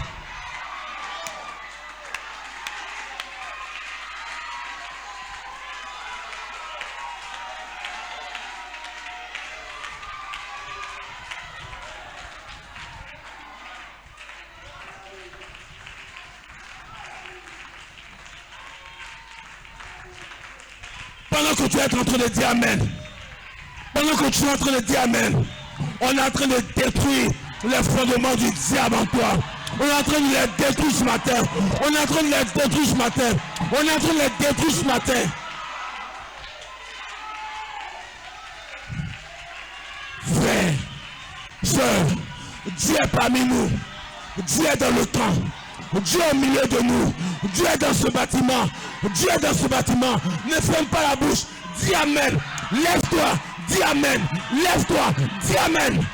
Pendant que tu es en train de dire amen, pendant que tu es en train de dire amen, on est en train de détruire les fondements du diable en toi. On est en train de les détruire ce matin. On est en train de les détruire ce matin. On est en train de les détruire ce matin. Frère, sœur, Dieu est parmi nous. Dieu est dans le temps. Dieu est au milieu de nous. Dieu est dans ce bâtiment. Dieu est dans ce bâtiment. Ne ferme pas la bouche. Dis amen. Lève-toi. Dis amen. Lève-toi. Dis amen.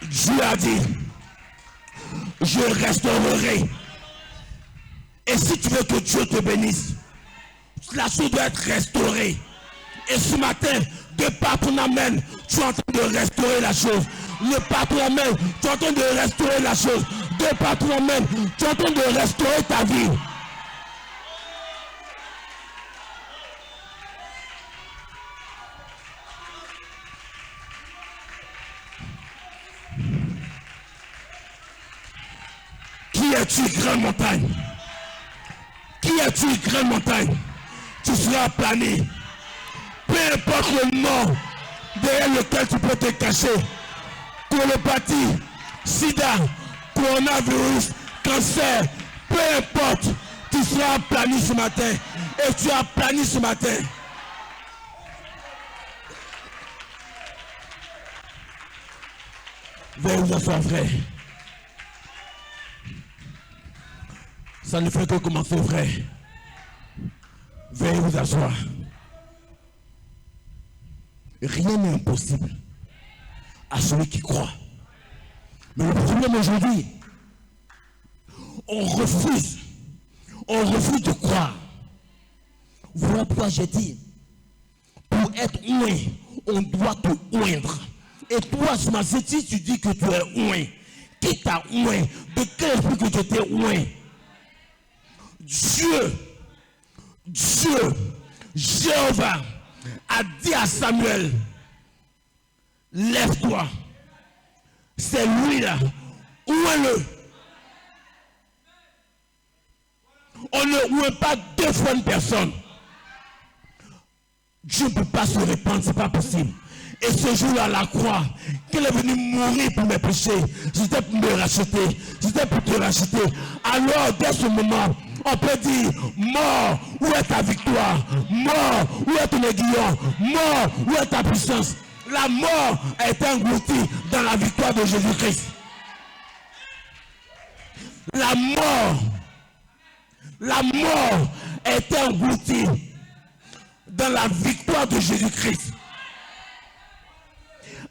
Dieu a dit, je restaurerai. Et si tu veux que Dieu te bénisse, la chose doit être restaurée. Et ce matin, de par ton amen, tu es en train de restaurer la chose. De par ton amen, tu es en train de restaurer la chose. De par ton amen, tu es en train de restaurer ta vie. Qui es-tu, grande montagne? Qui es-tu, grande montagne? Tu seras aplani. Peu importe le nom derrière lequel tu peux te cacher. Colopathie, sida, coronavirus, cancer, peu importe, tu seras aplani ce matin. Et tu es aplani ce matin. Veuillez vous asseoir, frère. Ça ne fait que commencer, frère. Veuillez vous asseoir. Rien n'est impossible à celui qui croit. Mais le problème aujourd'hui, on refuse de croire. Voilà pourquoi j'ai dit, pour être oint, on doit te oindre. Et toi, ce matin, si tu dis que tu es oint, qui t'a oint? De quel esprit que tu t'es oint? Dieu, Jéhovah a dit à Samuel, lève-toi. C'est lui là. Oint-le. On ne oint pas deux fois une personne. Dieu ne peut pas se répandre, c'est pas possible. Et ce jour-là, la croix, qu'elle est venue mourir pour mes péchés, c'était pour me racheter, c'était pour te racheter. Alors, dès ce moment, on peut dire, mort, où est ta victoire? Mort, où est ton aiguillon? Mort, où est ta puissance? La mort a été engloutie dans la victoire de Jésus-Christ. La mort a été engloutie dans la victoire de Jésus-Christ.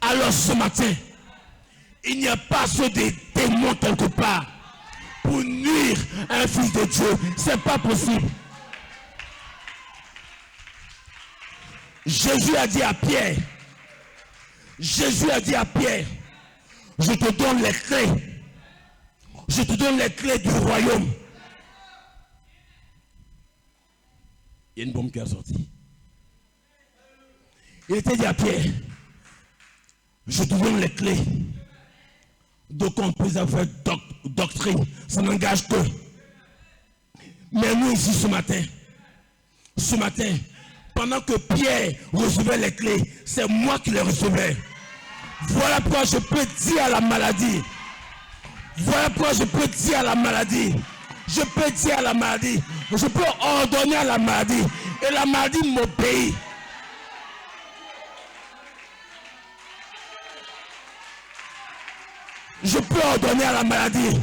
Alors ce matin, il n'y a pas ceux des démons quelque part pour nuire à un fils de Dieu. C'est pas possible. Jésus a dit à Pierre, je te donne les clés. Je te donne les clés du royaume. Il y a une bombe qui a sorti. Il était dit à Pierre, je te donne les clés. Donc on peut avoir doctrine, ça n'engage que. Mais nous ici ce matin, pendant que Pierre recevait les clés, c'est moi qui les recevais. Voilà pourquoi je peux dire à la maladie. Je peux dire à la maladie. Je peux ordonner à la maladie. Et la maladie m'obéit. Je peux ordonner à la maladie.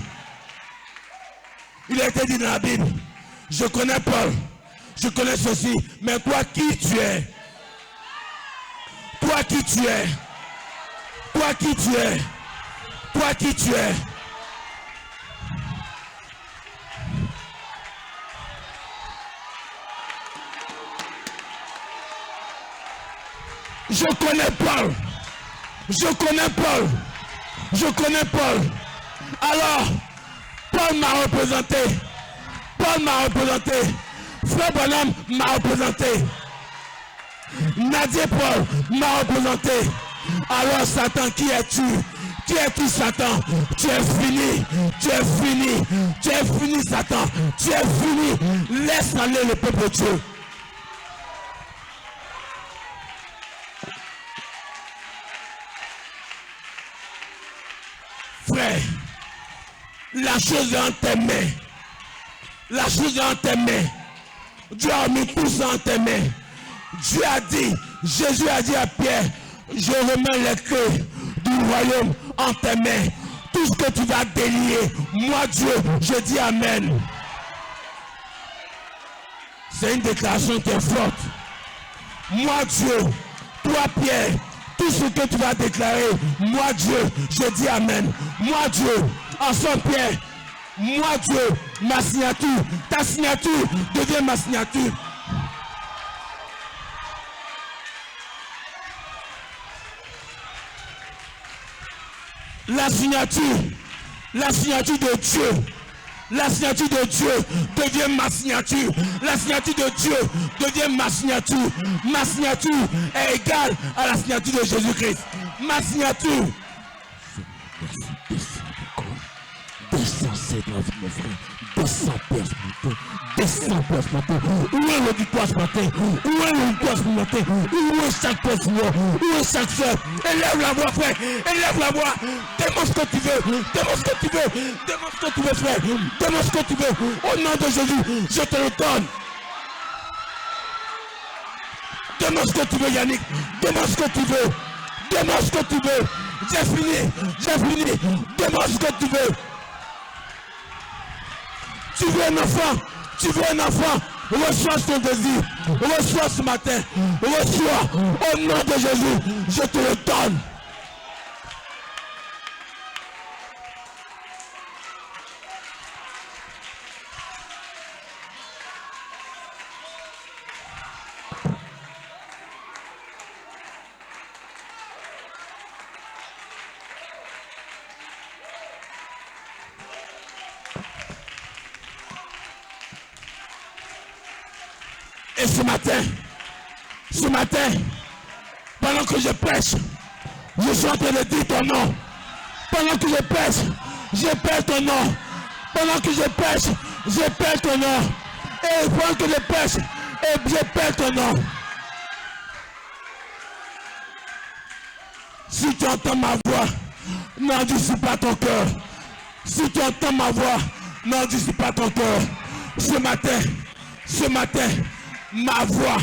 Il a été dit dans la Bible, je connais Paul, je connais ceci, mais toi qui tu es? Toi qui tu es? Je connais Paul. Alors, Paul m'a représenté. Frère Branham m'a représenté. Nadia Paul m'a représenté. Alors Satan, qui es-tu? Qui es-tu, Satan? Tu es fini Satan. Tu es fini. Laisse aller le peuple de Dieu. Frère, la chose est en tes mains. Dieu a mis tout ça en tes mains. Jésus a dit à Pierre, je remets les clés du royaume en tes mains. Tout ce que tu vas délier, moi Dieu, je dis Amen. C'est une déclaration qui est forte. Moi Dieu, toi Pierre, tout ce que tu vas déclarer, moi Dieu, je dis Amen. Moi Dieu, ensemble Pierre, moi Dieu, ma signature, ta signature devient ma signature. La signature de Dieu. La signature de Dieu devient ma signature. La signature de Dieu devient ma signature. Ma signature est égale à la signature de Jésus-Christ. Ma signature. Descends, c'est dans mon frère. Descends, Père, ce matin. Descends, Père, ce matin. Où est le victoire ce matin? Où est le victoire ce matin? Où est chaque Père, Seigneur? Où est chaque soeur? Élève la voix, frère. Élève la voix. Demande ce que tu veux. Demande ce que tu veux. Demande ce que tu veux, frère. Demande ce que tu veux. Au nom de Jésus, je te le donne. Demande ce que tu veux, Yannick. Demande ce que tu veux. Demande ce que tu veux. J'ai fini. Demande ce que tu veux. Tu veux un enfant, Reçois ton désir. Reçois ce matin. Reçois. Au nom de Jésus, je te le donne. Et ce matin, pendant que je prêche, je suis en train de dire ton nom. Pendant que je prêche, je pèse ton nom. Pendant que je prêche, je pèse ton nom. Et pendant que je prêche, je pèse ton nom. Si tu entends ma voix, n'endurcis pas ton cœur. Si tu entends ma voix, n'endurcis pas ton cœur. Ce matin, ma voix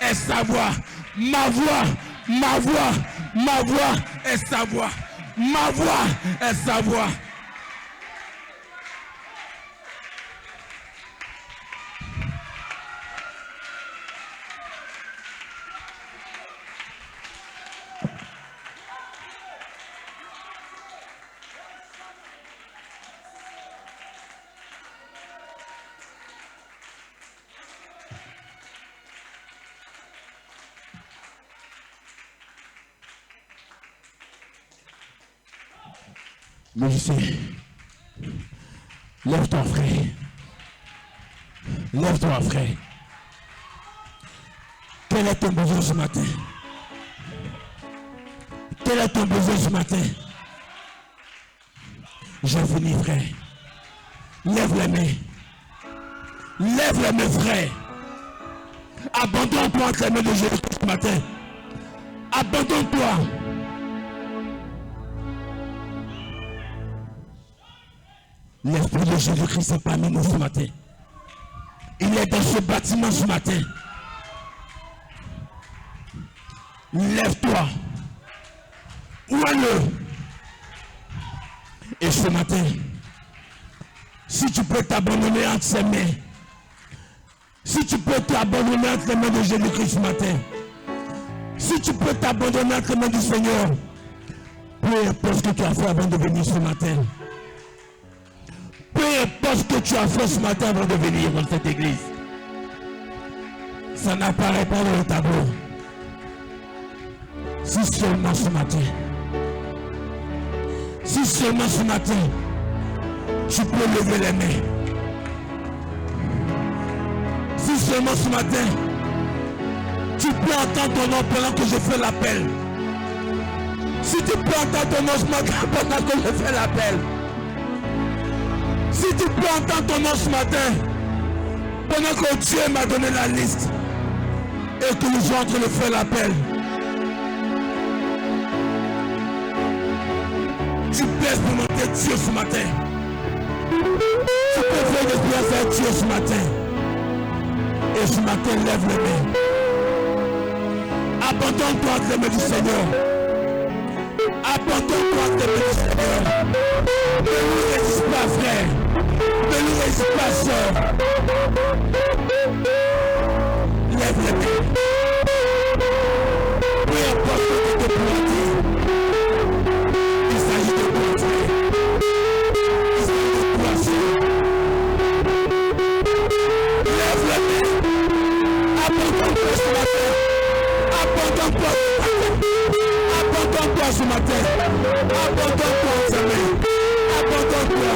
est sa voix. Ma voix est sa voix. Ma voix est sa voix. Musicien, lève-toi frère. Lève-toi frère. Quel est ton besoin ce matin? Quel est ton besoin ce matin? J'ai fini frère. Lève les mains. Lève les mains frère. Abandonne-toi entre les mains de Jésus ce matin. Abandonne-toi. L'Esprit de Jésus-Christ est parmi nous ce matin. Il est dans ce bâtiment ce matin. Lève-toi. Ouvre-le. Et ce matin, si tu peux t'abandonner entre ses mains, si tu peux t'abandonner entre les mains de Jésus-Christ ce matin, si tu peux t'abandonner entre les mains du Seigneur, peu importe ce que tu as fait avant de venir ce matin, peu importe ce que tu as fait ce matin avant de venir dans cette église, ça n'apparaît pas dans le tableau. Si seulement ce matin, tu peux lever les mains. Si seulement ce matin, tu peux entendre ton nom pendant que je fais l'appel. Si tu peux entendre ton nom ce matin pendant que je fais l'appel. Si tu peux entendre ton nom ce matin, pendant que Dieu m'a donné la liste et que nous sommes en train de faire l'appel, tu peux expérimenter Dieu ce matin. Tu peux faire l'expérience avec Dieu ce matin. Et ce matin, lève les mains. Abandonne-toi entre les mains du Seigneur. Abandonne-toi entre les mains du Seigneur. Ne nous résiste pas, frère. Ne nous résiste pas, soeur. Lève les mains. Peu importe ce que tu peux dire. Il s'agit de toi, frère. Il s'agit de toi, soeur. Lève les mains. Abandonne-toi ce matin. Abandonne-toi ce matin. Abandonne-toi ce matin. Abandonne-toi.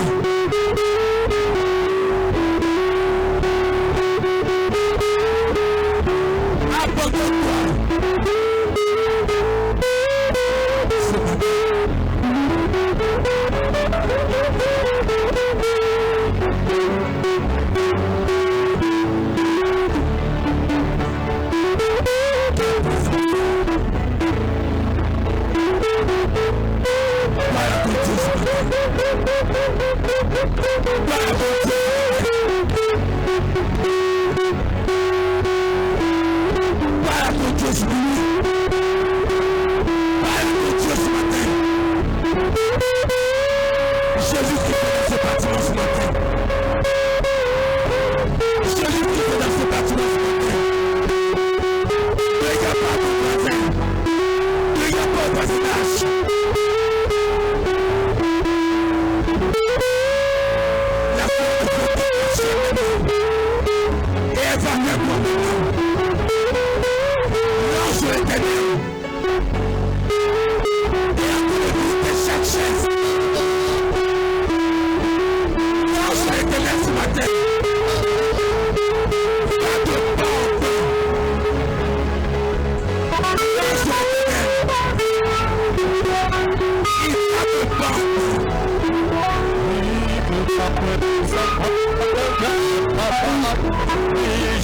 Abandonne-toi.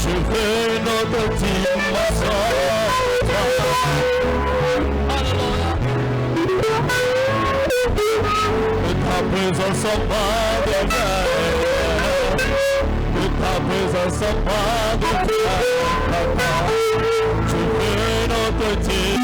je veux notre dimension. Ta présence en bas de terre, ta présence en bas de terre, papa. Je veux notre dimension.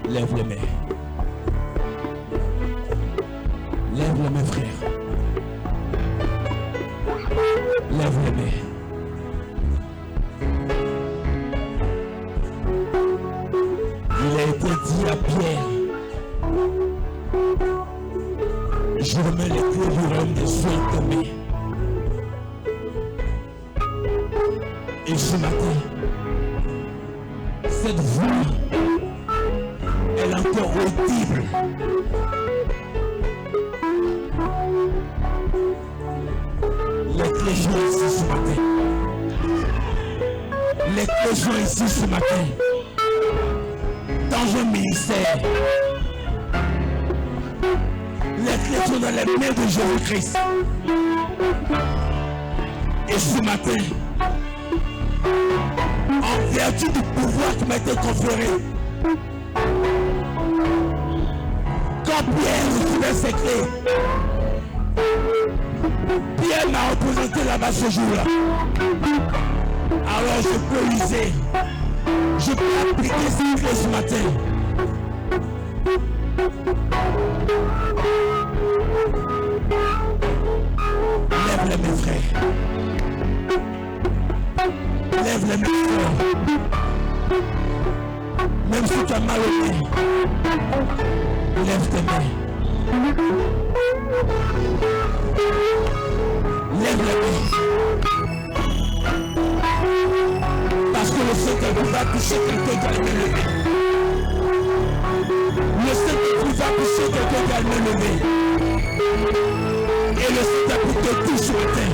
Lève les mains. Lève les mains, frère. Lève les mains. Il a été dit à Pierre, Je remets les clés du royaume des cieux en tes mains. Et ce matin, cette voix, elle est encore audible. Les clés sont ici ce matin. Les clés sont ici ce matin. Dans un ministère. Les clés sont dans les mains de Jésus-Christ. Et ce matin, en vertu du pouvoir qui m'a été conféré, quand Pierre recevait ses clés, Pierre m'a représenté là-bas ce jour-là. Alors je peux user, je peux appliquer ces clés ce matin. Lève-les mes frères. Lève-les mes frères. Même si tu as mal au nez, lève tes mains. Lève les mains. Parce que le Saint-Esprit va toucher quelqu'un qui a le main levée. Le Saint-Esprit va toucher quelqu'un qui a le main levée. Et le Saint-Esprit te touche ce matin.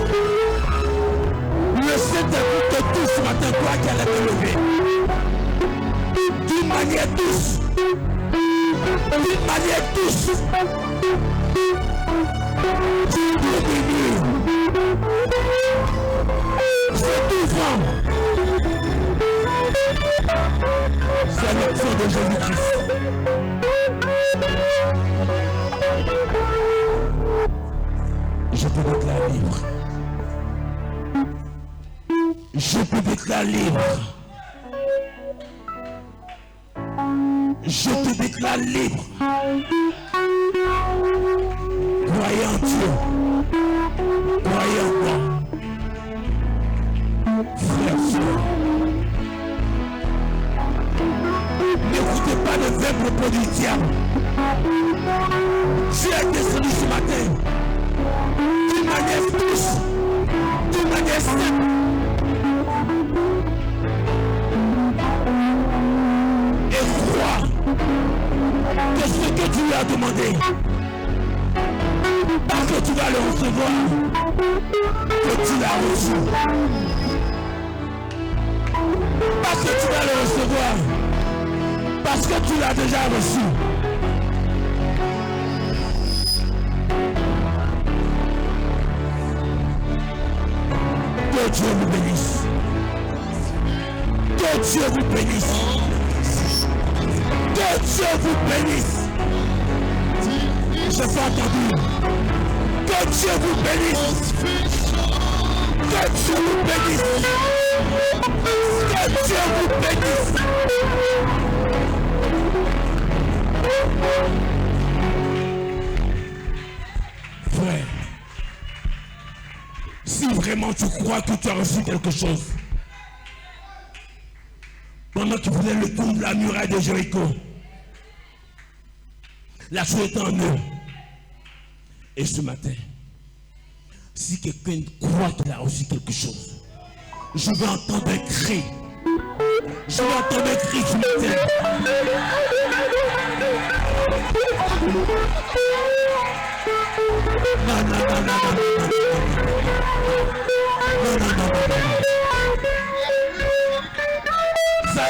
Le Saint-Esprit te touche ce matin, toi qui as la main levée. D'une manière douce. D'une manière douce. Tu diminues. C'est tout franc. C'est l'option de Jésus-Christ. Je te déclare libre. Je te déclare libre. Je te déclare libre. Croyez en Dieu. Croyez en moi. Frère, soeur. N'écoutez pas le verbe propos du diable. Dieu est descendu ce matin. D'une manière douce. D'une manière simple. Et crois que ce que tu lui as demandé, parce que tu vas le recevoir, que tu l'as reçu. Parce que tu vas le recevoir, parce que tu l'as déjà reçu. Que Dieu vous bénisse. Que Dieu vous bénisse. Que Dieu vous bénisse. J'ai pas entendu. Que Dieu vous bénisse. Que Dieu vous bénisse. Que Dieu vous bénisse. Frère, si vraiment tu crois que tu as reçu quelque chose, pendant qu'il faisait le tour de la muraille de Jéricho, la chose est en eux. Et ce matin, si quelqu'un croit qu'il a reçu quelque chose, je vais entendre un cri. Je vais entendre un cri ce matin. Non, non, non, non, non, non, non, non, non, ça,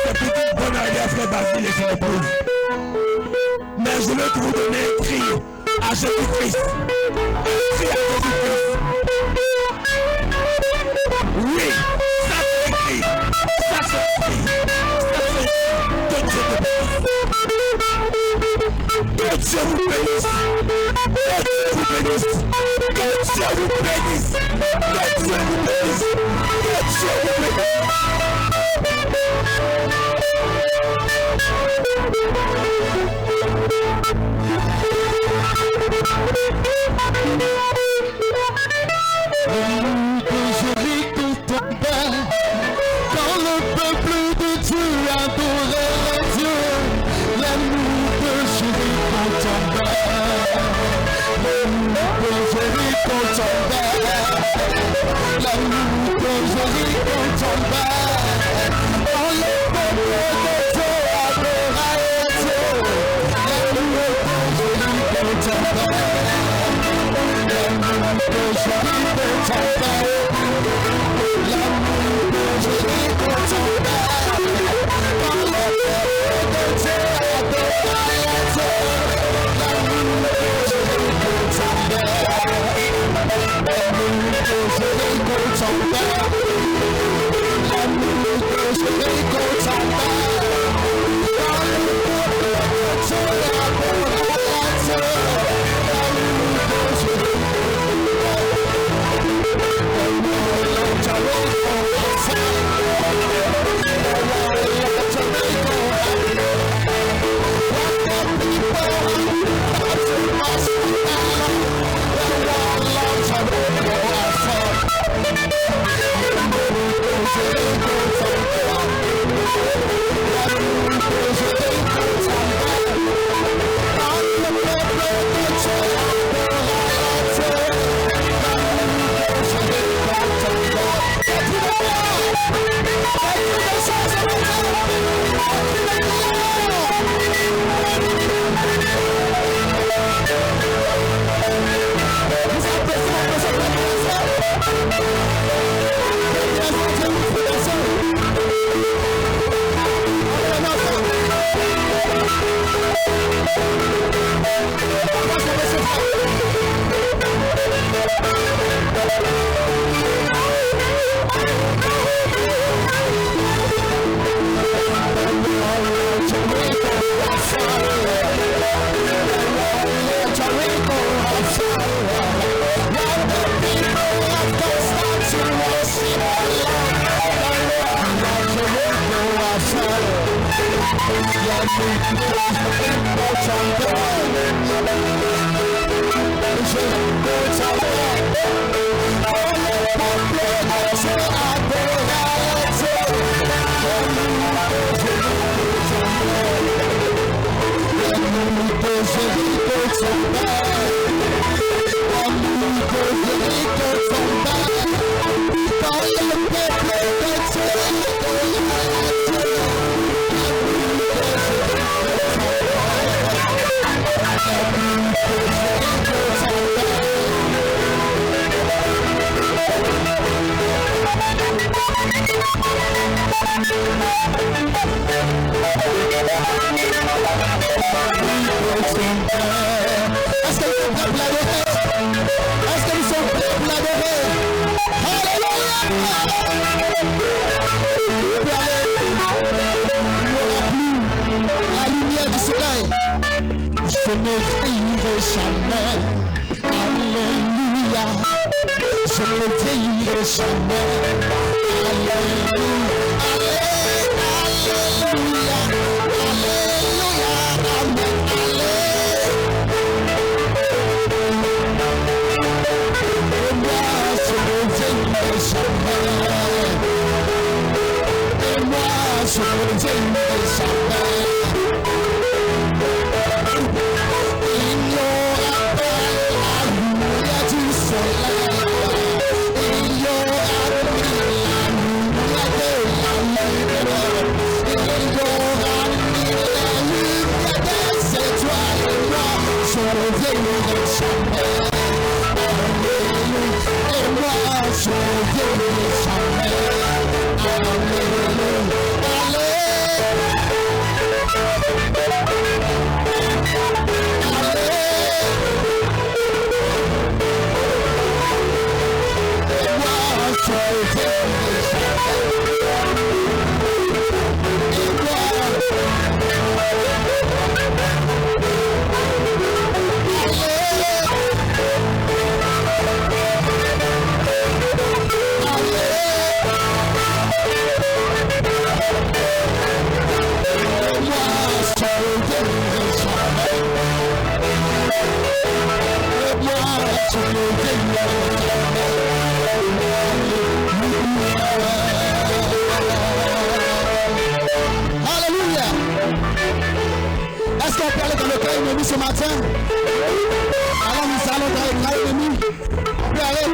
c'est peut-être bonne idée à frère Basile et son épouse. Mais je veux vous donner un cri à Jésus-Christ. Un cri à Jésus-Christ. Oui, ça c'est un cri. Ça c'est un cri. Ça c'est un cri. Que Dieu vous bénisse. Que Dieu vous bénisse. Que Dieu vous bénisse. Que Dieu vous bénisse. Que Dieu vous bénisse. Que Jéricho tomba, quand le peuple de Dieu adorait Dieu, la nuit de Jéricho tomba. L'amour de Jéricho tombait. Quand le peuple de Dieu adorait Dieu. L'amour de Jéricho tombait. L'amour de Jéricho tombait. L'amour de Jéricho tombait. Quand le peuple de Dieu adorait Dieu. L'amour de Jéricho tombait. L'amour de Jéricho tombait. L'amour de Jéricho tombait. Quand le peuple de Dieu adorait Dieu. L'amour de Jéricho je ne vieillirai jamais. Alléluia. Je ne vieillirai jamais. Alléluia. Alléluia. Alléluia. Amen. Et moi, je ne vieillirai jamais. Et moi, je ne vieillirai jamais. Alléluia. Est-ce qu'on peut aller dans le cas ennemi ce matin? Alors nous allons dans le cas ennemi. On peut aller.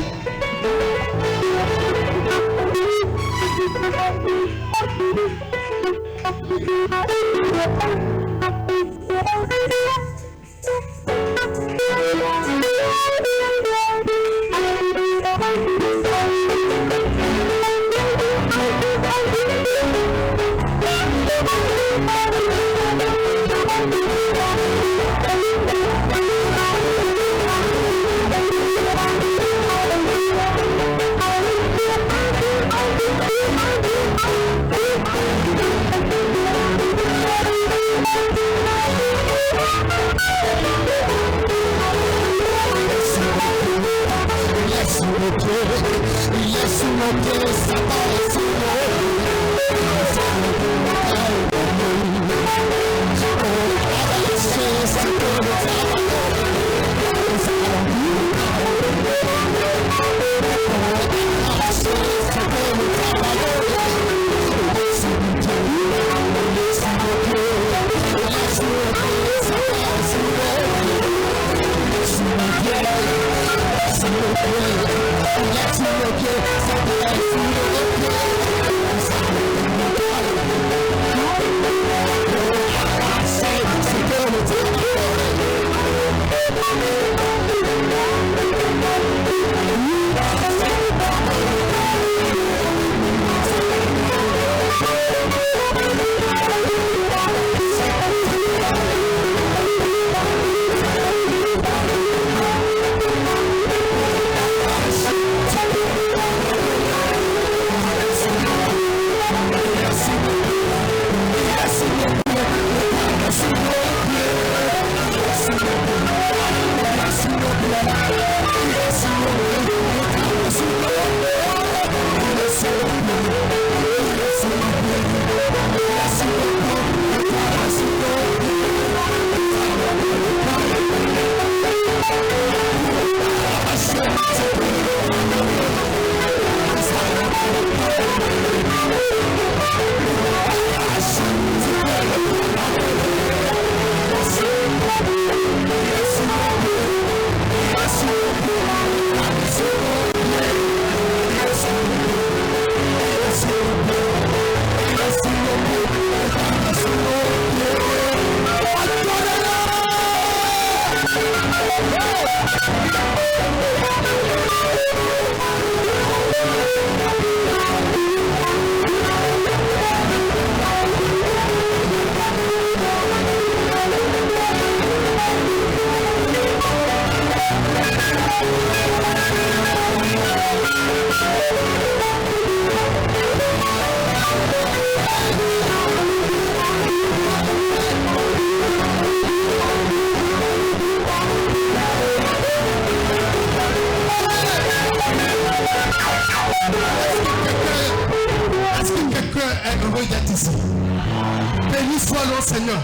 Béni soit le Seigneur.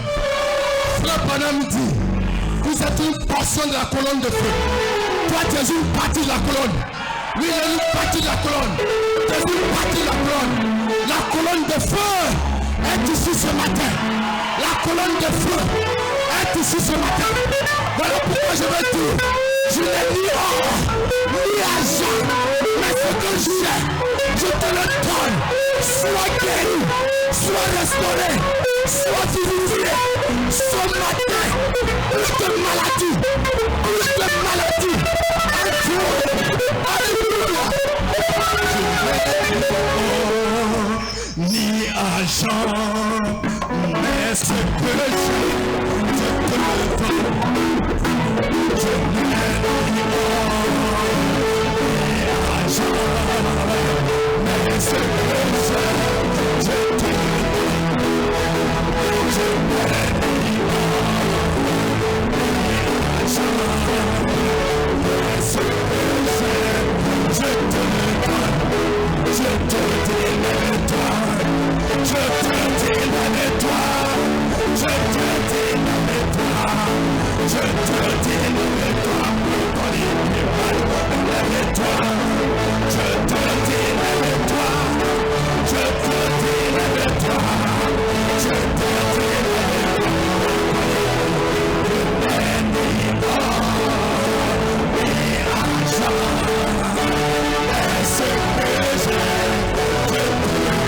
Frère Branham dit, vous êtes une portion de la colonne de feu. Toi, tu es une partie de la colonne. Lui, il est une partie de la colonne. Tu es une partie de la colonne. La colonne de feu est ici ce matin. La colonne de feu est ici ce matin. Voilà pourquoi je veux dire, je n'ai ni or, ni argent, mais ce que j'ai, je te le donne. Sois guéri, sois restauré, sois vivifié. Ce matin, plus de maladie, Alléluia. Ni argent, mais ce que j'ai, je te le donne. Je n'ai ni or, ni argent, mais ce que j'ai, je te le donne. Je n'ai ni or, ni argent, mais ce que j'ai, je te le donne. Je te dis lève-toi, je te dis lève-toi, je te dis lève-toi, je te dis lève-toi, lève-toi, je te dis lève-toi, je te dis lève-toi, je te dis lève-toi, ni or, ni argent, est-ce que j'ai, je te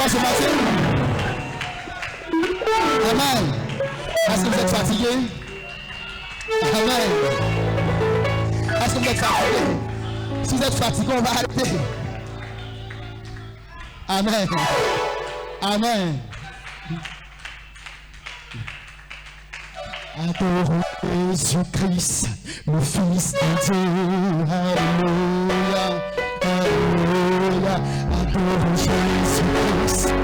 Ce matin. Amen. Est-ce que vous êtes fatigué? Amen. Est-ce que vous êtes fatigué? Si vous êtes fatigué, on va arrêter. Amen. Amen. Adorons Jésus-Christ, le Fils de Dieu. Alléluia. Alléluia. Adorons Jésus-Christ.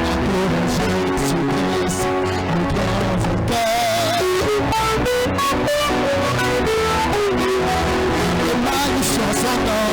Adorons Jésus-Christ, le grand vainqueur. Et magnifiant son nom.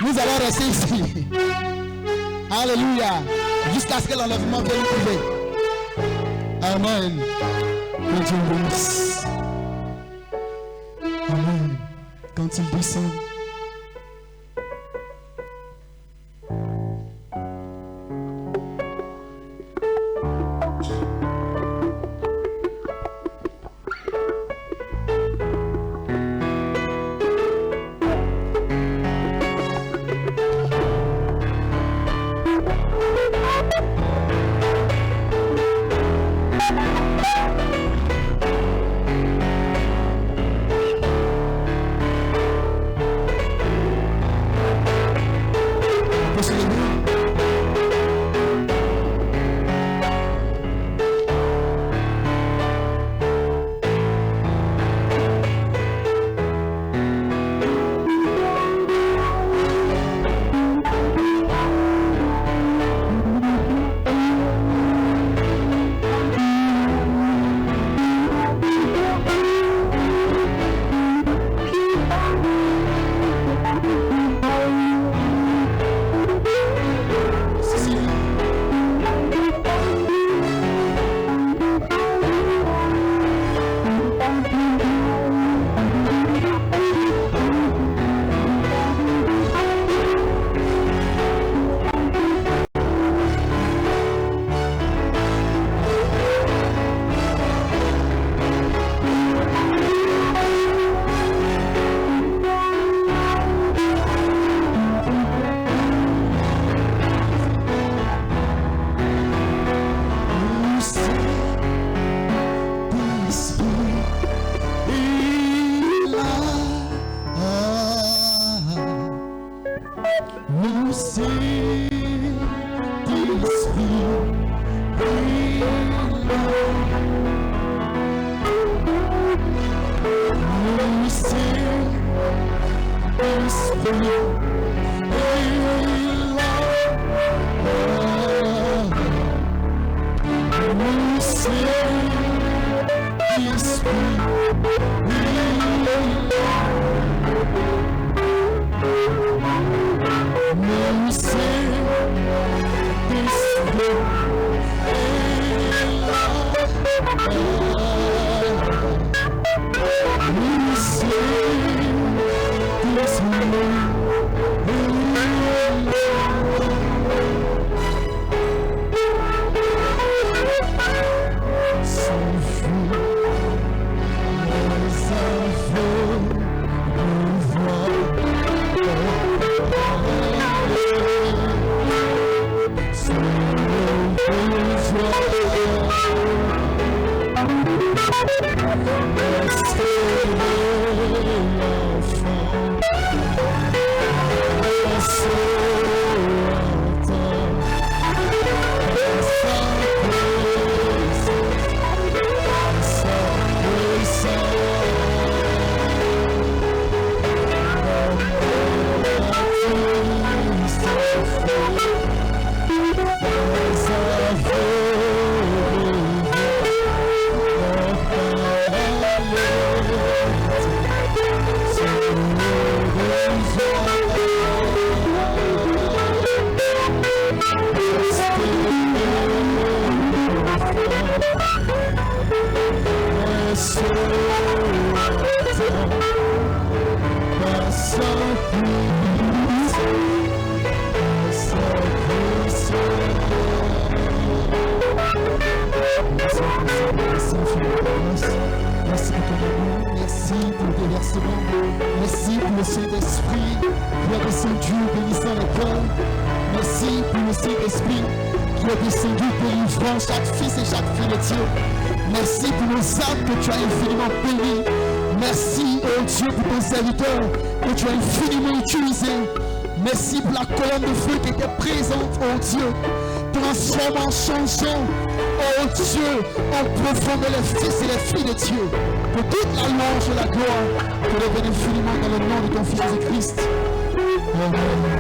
Nous allons rester ici. Alléluia. Jusqu'à ce que l'enlèvement vienne nous trouver. Amen. Que Dieu bénisse. Amen. Quand il descend. Merci pour le Saint-Esprit qui a descendu bénissant les cœurs. Merci pour le Saint-Esprit qui a descendu délivrant chaque fils et chaque fille de Dieu. Merci pour nos âmes que tu as infiniment bénies. Merci, oh Dieu, pour ton serviteur que tu as infiniment utilisé. Merci pour la colonne de feu qui était présente, oh Dieu, transformant, changeant, oh Dieu, en profondeur les fils et les filles de Dieu. Que toute la louange et la gloire te reviennent infiniment dans le nom de ton Fils Jésus-Christ. Amen.